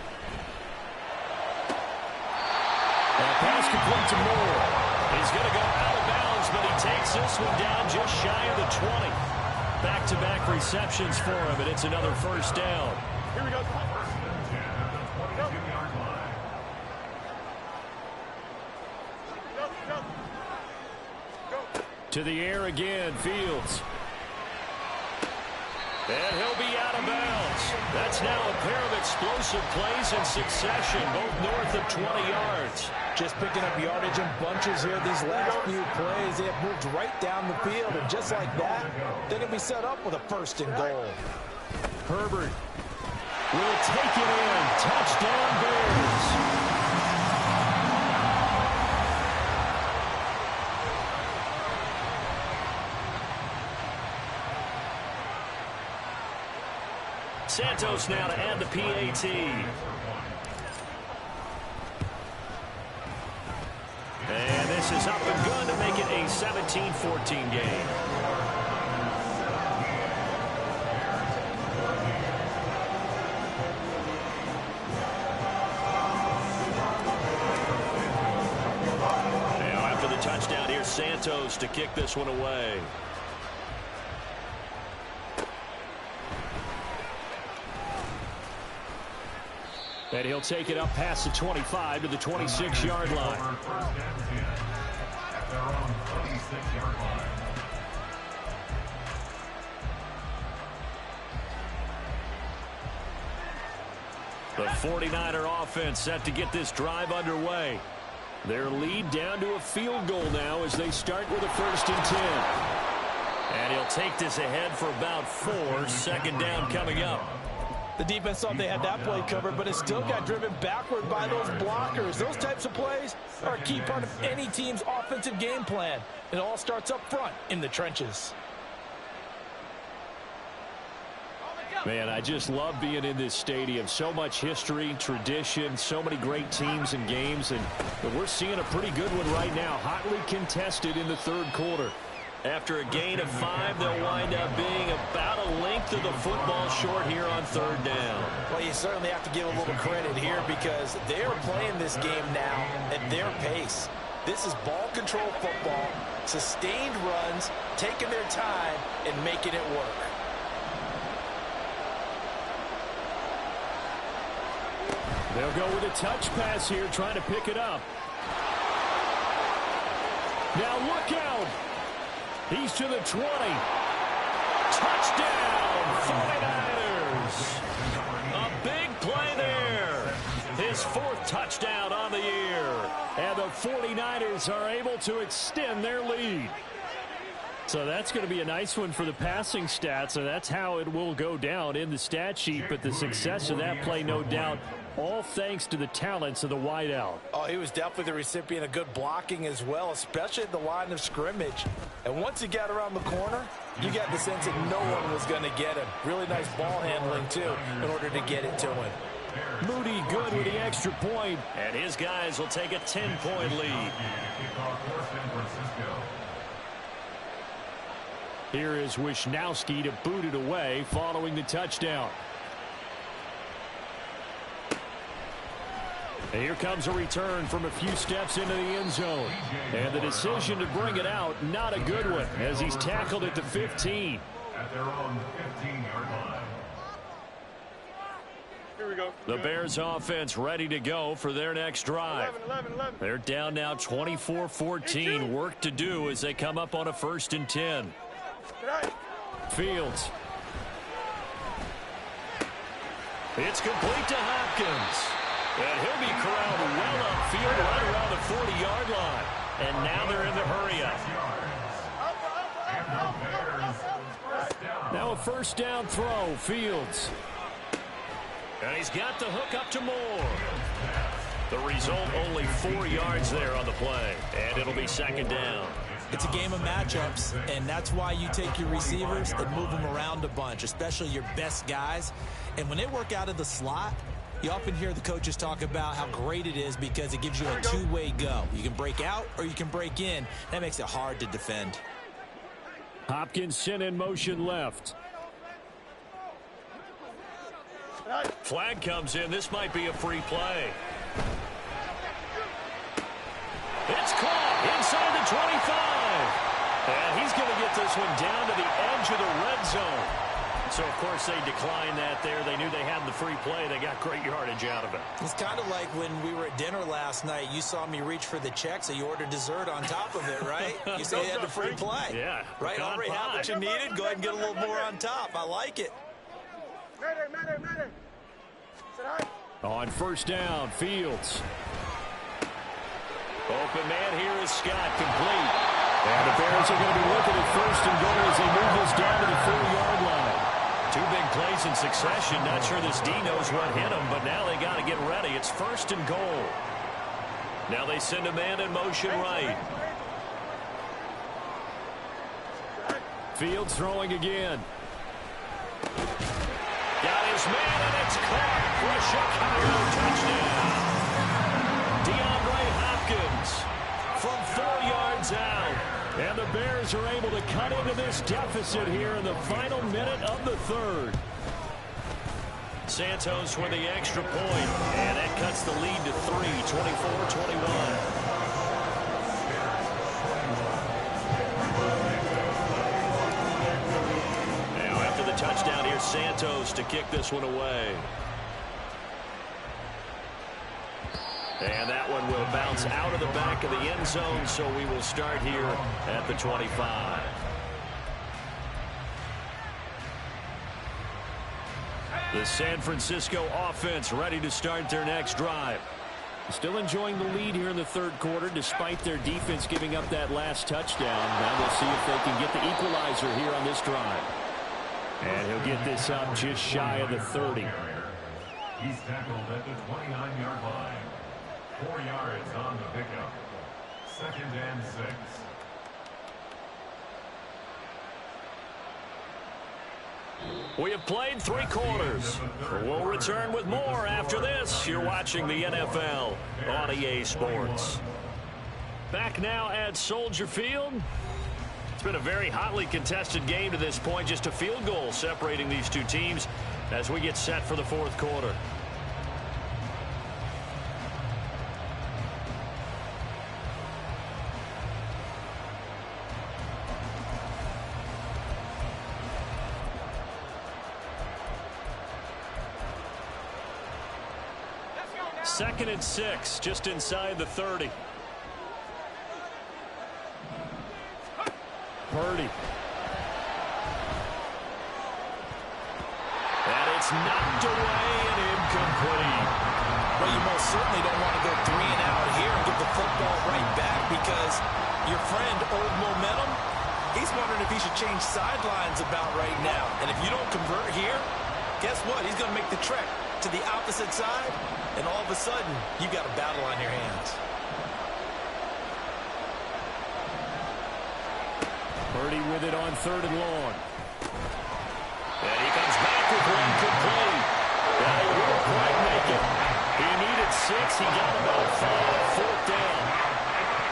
Speaker 2: And pass complete to Moore. He's going to go out of bounds, but he takes this one down just shy of the 20. Back-to-back receptions for him, and it's another first down.
Speaker 6: Here we go.
Speaker 3: First and 10 at the 22-yard line.
Speaker 6: Go.
Speaker 2: To the air again, Fields. And he'll be out of bounds. That's now a pair of explosive plays in succession, both north of 20 yards.
Speaker 4: Just picking up yardage in bunches here these last few plays. They have moved right down the field, and just like that, they're going to be set up with a first and goal.
Speaker 2: Herbert will take it in. Touchdown, Bears. Santos now to add the PAT. And this is up and good to make it a 17-14 game. Now after the touchdown, here's Santos to kick this one away. And he'll take it up past the 25 to the 26-yard line.
Speaker 3: First and 10 at their own 26-yard line.
Speaker 2: The 49er offense set to get this drive underway. Their lead down to a field goal now as they start with a first and 10. And he'll take this ahead for about 4. Second down coming up.
Speaker 4: The defense thought they had that play covered, but it still got driven backward by those blockers. Those types of plays are a key part of any team's offensive game plan. It all starts up front in the trenches.
Speaker 2: Man, I just love being in this stadium. So much history, tradition, so many great teams and games, and we're seeing a pretty good one right now, hotly contested in the third quarter. After a gain of 5, they'll wind up being about a length of the football short here on third down.
Speaker 4: Well, you certainly have to give a little credit here because they're playing this game now at their pace. This is ball control football, sustained runs, taking their time, and making it work.
Speaker 2: They'll go with a touch pass here, trying to pick it up. Now look out! He's to the 20. Touchdown, 49ers. A big play there. His 4th touchdown on the year. And the 49ers are able to extend their lead. So that's going to be a nice one for the passing stats, and that's how it will go down in the stat sheet. But the success of that play, no doubt, all thanks to the talents of the wideout.
Speaker 4: Oh, he was definitely the recipient of good blocking as well, especially at the line of scrimmage. And once he got around the corner, you got the sense that no one was going to get him. Really nice ball handling, too, in order to get it to him.
Speaker 2: Moody good with the extra point, and his guys will take a 10-point lead. Here is Wisnowski to boot it away following the touchdown. And here comes a return from a few steps into the end zone. And the decision to bring it out, not a good one, as he's tackled at the 15.
Speaker 3: At their own 15-yard line.
Speaker 6: Here we go.
Speaker 2: The Bears offense ready to go for their next drive.
Speaker 6: 11.
Speaker 2: They're down now 24-14. Work to do as they come up on a first and 10. Fields. It's complete to Hopkins. And he'll be corralled well upfield right around the 40-yard line. and now they're in the hurry-up. Now a first down throw, Fields. And he's got the hook up to Moore. The result, only 4 yards there on the play, and it'll be second down.
Speaker 4: It's a game of matchups, and that's why you take your receivers and move them around a bunch, especially your best guys. And when they work out of the slot, you often hear the coaches talk about how great it is because it gives you a two-way go. You can break out or you can break in. That makes it hard to defend.
Speaker 2: Hopkins sent in motion left. Flag comes in. This might be a free play. It's caught inside the 25. And he's going to get this one down to the edge of the red zone. So, of course, they declined that there. They knew they had the free play. They got great yardage out of it.
Speaker 4: It's kind of like when we were at dinner last night. You saw me reach for the check, so you ordered dessert on top of it, right? You said you had the free play.
Speaker 2: Yeah.
Speaker 4: Right? Already had what you needed. Go ahead and get a little more on top. I like it.
Speaker 6: Madden.
Speaker 2: On first down, Fields. Open man here is Scott, complete. And the Bears are going to be looking at first and goal as they move this down to the 4-yard line. 2 big plays in succession. Not sure this D knows what hit him, but now they got to get ready. It's first and goal. Now they send a man in motion right. Fields throwing again. Got his man, and it's caught for a Chicago touchdown. Hopkins from 4 yards out. And the Bears are able to cut into this deficit here in the final minute of the third. Santos with the extra point, and that cuts the lead to 3, 24-21. Now after the touchdown, here's Santos to kick this one away. And that one will bounce out of the back of the end zone, so we will start here at the 25. The San Francisco offense ready to start their next drive. Still enjoying the lead here in the third quarter, despite their defense giving up that last touchdown. Now we'll see if they can get the equalizer here on this drive. And he'll get this up just shy of the 30.
Speaker 3: He's tackled at the 29-yard line. 4 yards on the pickup. 2nd and 6.
Speaker 2: We have played 3 quarters. We'll return with more after this. You're watching the NFL on EA Sports. Back now at Soldier Field. It's been a very hotly contested game to this point. Just a field goal separating these two teams as we get set for the fourth quarter. Second and 6, just inside the 30. Purdy. And it's knocked away and incomplete.
Speaker 4: Well, you most certainly don't want to go 3 and out here and get the football right back because your friend, Old Momentum, he's wondering if he should change sidelines about right now. And if you don't convert here, guess what? He's going to make the trek to the opposite side, and all of a sudden, you got a battle on your hands.
Speaker 2: Purdy with it on 3rd and long. And he comes back with one complete. And he will quite make it. He needed 6. He got about 5. 4th down.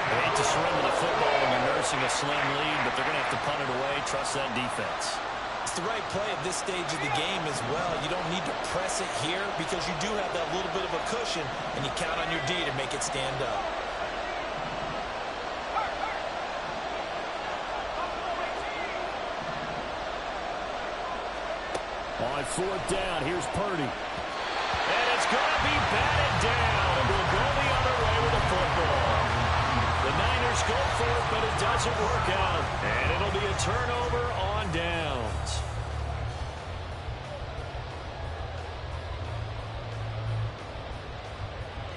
Speaker 2: They hate to surrender the football when you're nursing a slim lead, but they're going to have to punt it away. Trust that defense.
Speaker 4: It's the right play at this stage of the game as well. You don't need to press it here because you do have that little bit of a cushion, and you count on your D to make it stand up.
Speaker 2: On 4th down, here's Purdy. And it's going to be batted down. We'll go the other way with the football. The Niners go for it, but it doesn't work out. And it'll be a turnover on downs.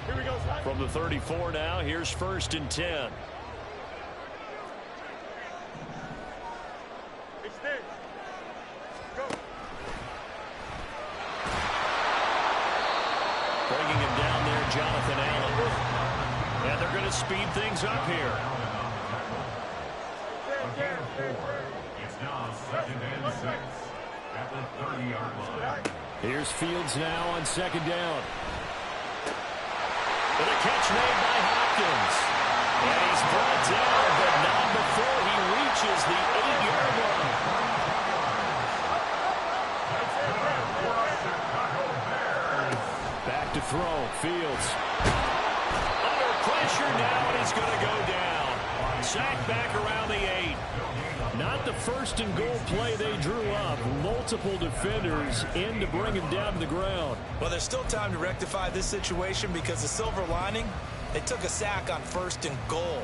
Speaker 6: Here we go, Scott.
Speaker 2: From the 34 now, here's 1st and 10.
Speaker 6: Extend. Go.
Speaker 2: Bringing him down there, Jonathan Allen. And they're going to speed things up here.
Speaker 3: It's now 2nd and 6 at the 30-yard line.
Speaker 2: Here's Fields now on 2nd down. And a catch made by Hopkins. And he's brought down, but not before he reaches the 8-yard line. Back to throw. Fields. Under pressure now, and he's going to go down. Sacked back around the 8. Not the first and goal play they drew up. Multiple defenders in to bring him down to the ground.
Speaker 4: Well, there's still time to rectify this situation because the silver lining, they took a sack on 1st and goal.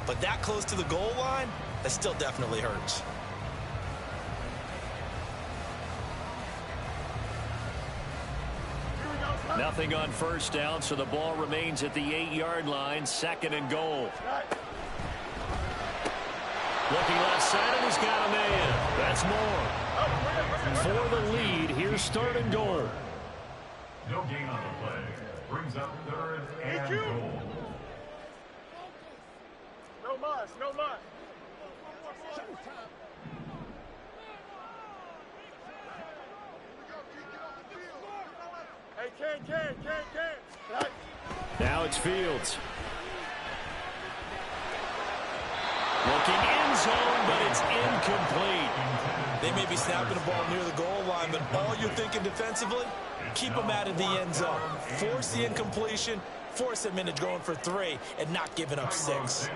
Speaker 4: But that close to the goal line, that still definitely hurts.
Speaker 2: Nothing on 1st down, so the ball remains at the 8-yard line. 2nd and goal. Looking left side, and he's got a man. That's more. For the lead, here's 3rd and goal.
Speaker 3: No gain on the play. Brings up 3rd and goal.
Speaker 6: No mas, no mas. Hey, can.
Speaker 2: Now it's Fields. Looking end zone, but it's incomplete.
Speaker 4: They may be snapping the ball near the goal line, but all you're thinking defensively, keep them out of the end zone. Force the incompletion, force them into going for 3, and not giving up 6.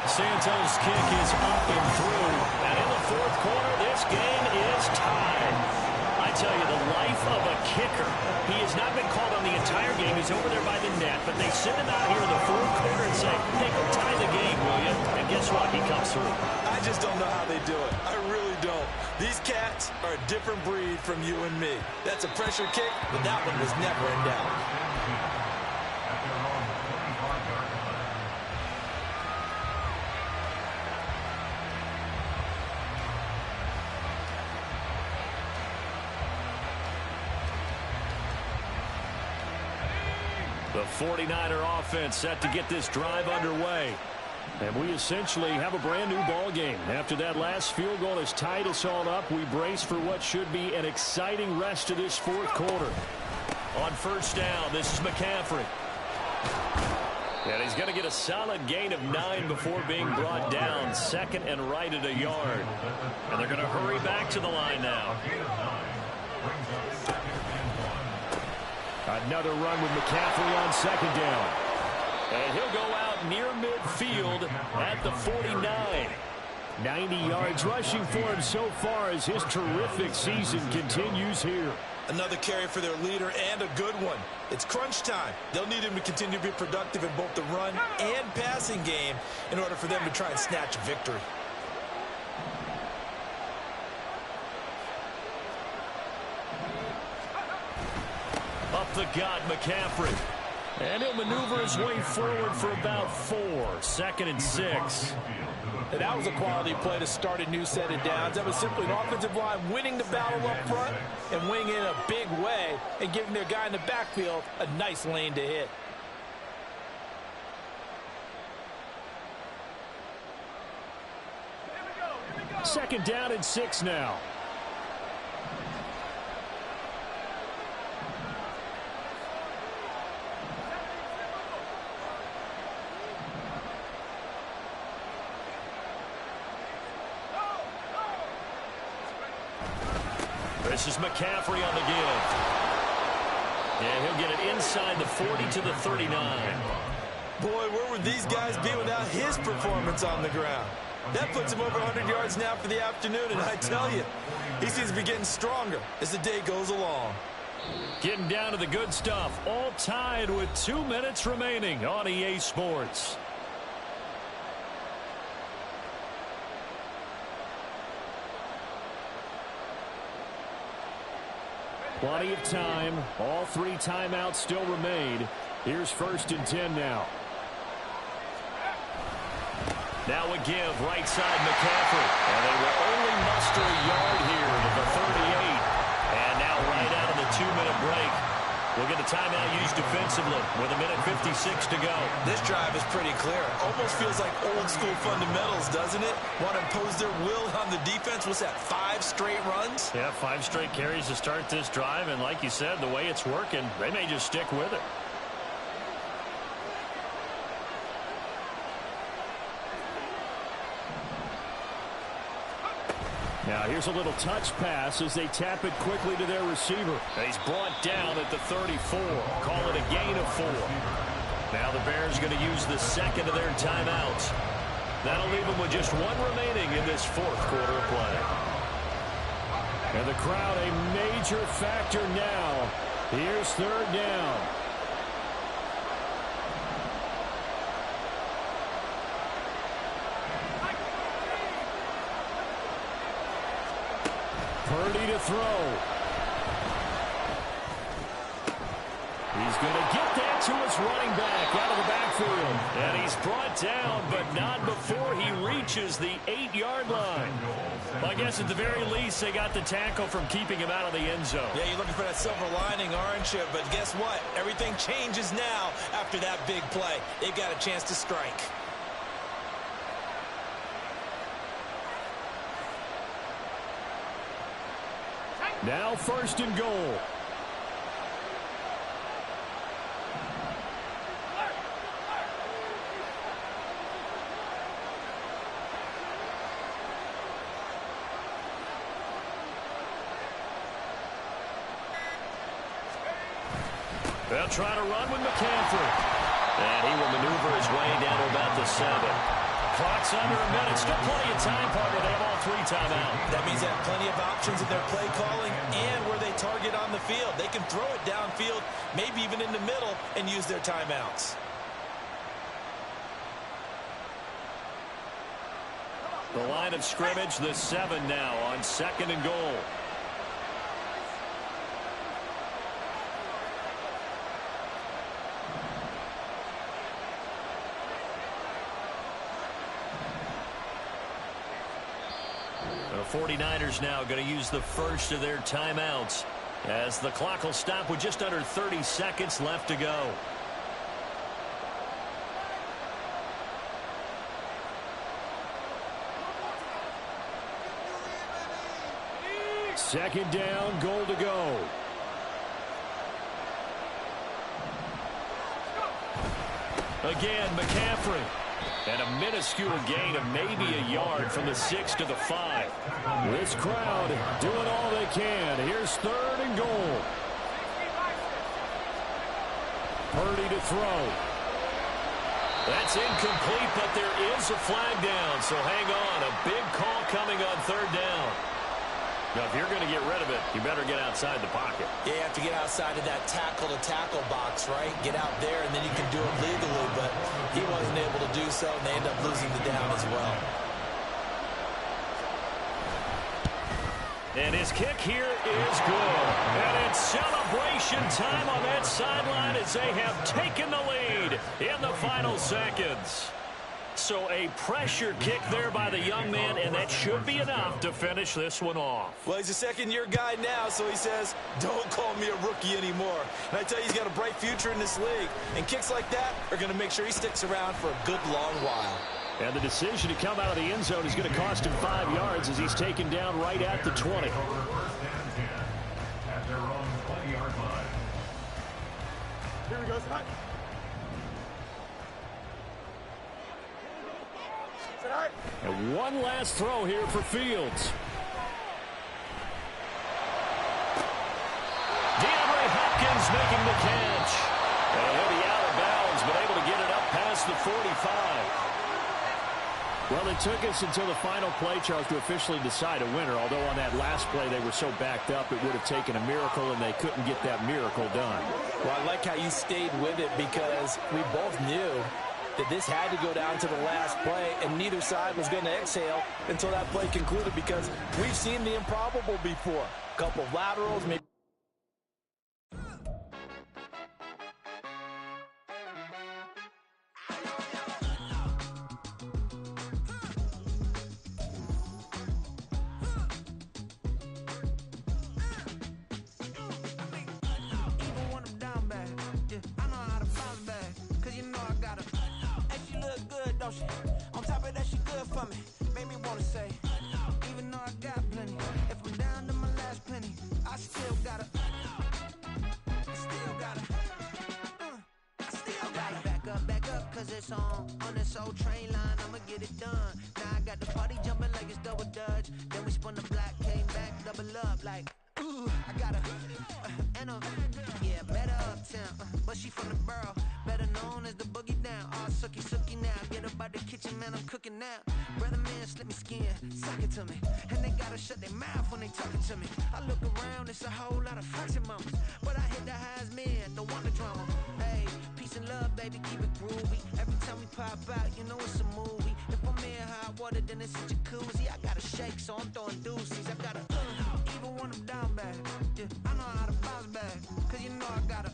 Speaker 2: Santos' kick is up and through. And in the 4th quarter, this game is tied. I tell you, the life of a kicker. He has not been called on the entire game. He's over there by the net. But they send him out here in the 4th quarter and say, hey, go tie the game, will you? And guess what? He comes through.
Speaker 4: I just don't know how they do it. I really don't. These cats are a different breed from you and me. That's a pressure kick, but that one was never in doubt.
Speaker 2: The 49er offense set to get this drive underway. And we essentially have a brand new ball game. After that last field goal has tied us all up, we brace for what should be an exciting rest of this 4th quarter. On 1st down, this is McCaffrey. And he's going to get a solid gain of 9 before being brought down. 2nd and right at a yard. And they're going to hurry back to the line now. Another run with McCaffrey on 2nd down. And he'll go out near midfield at the 49. 90 yards rushing for him so far as his terrific season continues here.
Speaker 4: Another carry for their leader and a good one. It's crunch time. They'll need him to continue to be productive in both the run and passing game in order for them to try and snatch a victory.
Speaker 2: Up the gut, McCaffrey. And he'll maneuver his way forward for about 4. 2nd and 6.
Speaker 5: And that was a quality play to start a new set of downs. That was simply an offensive line winning the battle up front and winning in a big way and giving their guy in the backfield a nice lane to hit.
Speaker 2: Second down and 6 now. This is McCaffrey on the give. Yeah, he'll get it inside the 40 to the 39.
Speaker 4: Boy, where would these guys be without his performance on the ground? That puts him over 100 yards now for the afternoon, and I tell you, he seems to be getting stronger as the day goes along.
Speaker 2: Getting down to the good stuff, all tied with 2 minutes remaining on EA Sports. Plenty of time. All 3 timeouts still remain. Here's 1st and 10 now. Now a give, right side McCaffrey. And they will only muster a yard here to the 38. And now right out of the 2-minute break, we'll get a timeout used defensively with 1:56 to go.
Speaker 4: This drive is pretty clear. Almost feels like old school fundamentals, doesn't it? Want to impose their will on the defense. What's that, 5 straight runs?
Speaker 2: Yeah, 5 straight carries to start this drive. And like you said, the way it's working, they may just stick with it. Now here's a little touch pass as they tap it quickly to their receiver. And he's brought down at the 34. Call it a gain of 4. Now the Bears going to use the second of their timeouts. That'll leave them with just 1 remaining in this 4th quarter of play. And the crowd a major factor now. Here's 3rd down. Purdy to throw. He's going to get that to his running back out of the backfield. And he's brought down, but not before he reaches the 8-yard line. Well, I guess at the very least, they got the tackle from keeping him out of the end zone.
Speaker 4: Yeah, you're looking for that silver lining, aren't you? But guess what? Everything changes now after that big play. They've got a chance to strike.
Speaker 2: Now 1st and goal. They'll try to run with McCaffrey. And he will maneuver his way down to about the 7. Clock's under a minute. Still plenty of time, partner. They have all 3 timeouts.
Speaker 4: That means they have plenty of options in their play calling and where they target on the field. They can throw it downfield, maybe even in the middle, and use their timeouts.
Speaker 2: The line of scrimmage, the 7 now on 2nd and goal. The 49ers now going to use the first of their timeouts as the clock will stop with just under 30 seconds left to go. Second down, goal to go. Again, McCaffrey. And a minuscule gain of maybe a yard from the 6 to the 5. This crowd doing all they can. Here's 3rd and goal. Purdy to throw. That's incomplete, but there is a flag down, so hang on. A big call coming on 3rd down. Now, if you're going to get rid of it, you better get outside the pocket.
Speaker 4: Yeah, you have to get outside of that tackle-to-tackle box, right? Get out there, and then you can do it legally, but he wasn't able to do so, and they end up losing the down as well.
Speaker 2: And his kick here is good. And it's celebration time on that sideline as they have taken the lead in the final seconds. So a pressure kick there by the young man, and that should be enough to finish this one off.
Speaker 4: Well, he's a second-year guy now, so he says, don't call me a rookie anymore. And I tell you, he's got a bright future in this league. And kicks like that are going to make sure he sticks around for a good long while.
Speaker 2: And the decision to come out of the end zone is going to cost him 5 yards as he's taken down right at the 20.
Speaker 3: At their own 20-yard line.
Speaker 6: Here we go, Scott.
Speaker 2: And one last throw here for Fields. DeAndre Hopkins making the catch. And he'll be out of bounds, but able to get it up past the 45. Well, it took us until the final play, Charles, to officially decide a winner. Although on that last play they were so backed up, it would have taken a miracle, and they couldn't get that miracle done.
Speaker 5: Well, I like how you stayed with it because we both knew that this had to go down to the last play, and neither side was going to exhale until that play concluded because we've seen the improbable before. A couple of laterals, maybe.
Speaker 8: don't she? On top of that, she good for me. Made me wanna say, even though I got plenty, if I'm down to my last penny, I still gotta, back up, cause it's on this old train line, I'ma get it done. Now I got the party jumping like it's double dutch. Then we spun the block, came back, double up like, ooh, I got a, and a, yeah, better uptown, but she from the borough, better known as the boogie down. All sucky now, get up out the kitchen, man, I'm cooking now. Brother man, slip me skin, suck it to me, and they gotta shut their mouth when they talking to me. I look around, it's a whole lot of foxy mamas, but I hit the highs, man, don't want the drama. Hey, peace and love, baby, keep it groovy. Every time we pop out, you know it's a movie. If I'm in hot water, then it's a jacuzzi. I gotta shake, so I'm throwing deuces. I gotta, even when I'm down bad, yeah, I know how to bounce back, cause you know I gotta,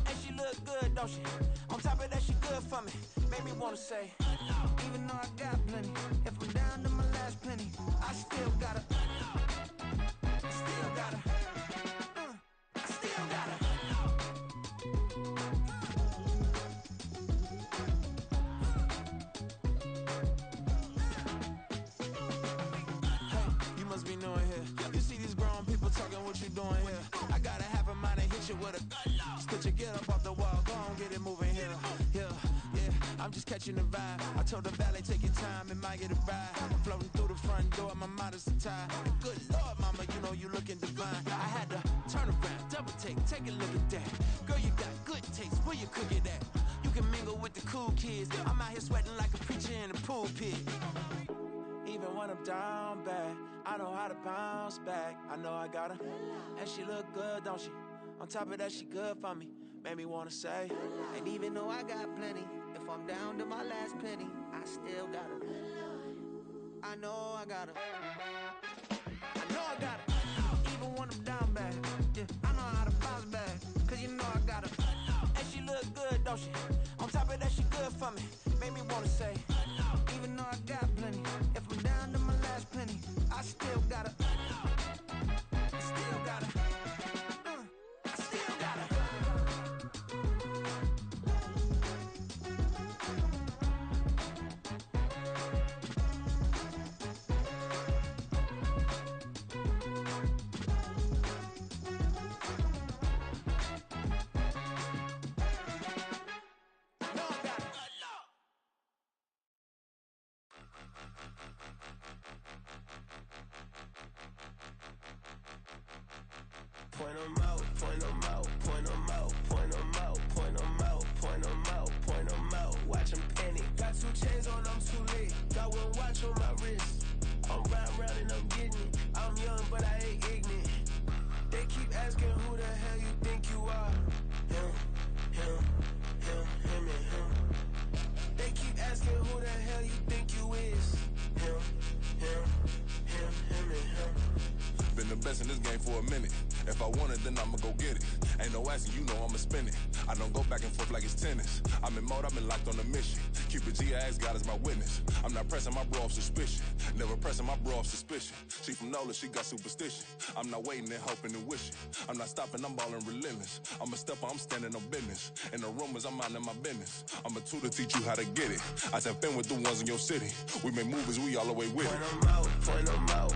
Speaker 8: and she look good, don't she? On top of that, she good for me. Made me wanna say, even though I got plenty, if I'm down to my last penny, I still gotta, still gotta. Be knowing here. You see these grown people talking, what you doing here? I gotta have a mind to hit you with a stitch you, get up off the wall, go on, get it moving here. Yeah, I'm just catching the vibe. I told the valet, take your time, it might get a ride. Floating through the front door, my modest attire. Good Lord, mama, you know you looking divine. I had to turn around, double take a look at that. Girl, you got good taste, where you cook it at? You can mingle with the cool kids. I'm out here sweating like a preacher in a pool pit. Even when I'm down bad, I know how to bounce back. I know I got her, and she look good, don't she? On top of that, she good for me. Made me wanna say, and even though I got plenty, if I'm down to my last penny, I still got her. I know I got her. I know I got her. Even when I'm down bad, yeah, I know how to bounce back, cause you know I got her. And she look good, don't she? On top of that, she good for me. Made me wanna say, even though I got plenty, if I'm down to my last penny, I still gotta, still gotta, still gotta.
Speaker 7: Point 'em out, point 'em out, point 'em out, point 'em out, point 'em out, point 'em out, point 'em out. Watch 'em panic. Got 2 chains on, I'm too late. Got 1 watch on my wrist. I'm round and I'm getting it. I'm young, but I ain't ignorant. They keep asking who the hell you think you are. Him, and him. They keep asking who the hell you think you is. Him, and him.
Speaker 9: Been the best in this game for a minute. If I want it, then I'ma go get it. Ain't no asking, you know I'ma spin it. I don't go back and forth like it's tennis. I'm in mode, I've been locked on a mission. Keep it G, I ask God as my witness. I'm not pressing my bro off suspicion. Never pressing my bro off suspicion. She from Nola, she got superstition. I'm not waiting and hoping and wishing. I'm not stopping, I'm balling relentless. I'm a stepper, I'm standing on business. In the rumors, I'm minding my business. I'm a tutor, teach you how to get it. I tap in with the ones in your city. We make movies, we all the way with it.
Speaker 7: Point 'em out, point 'em out,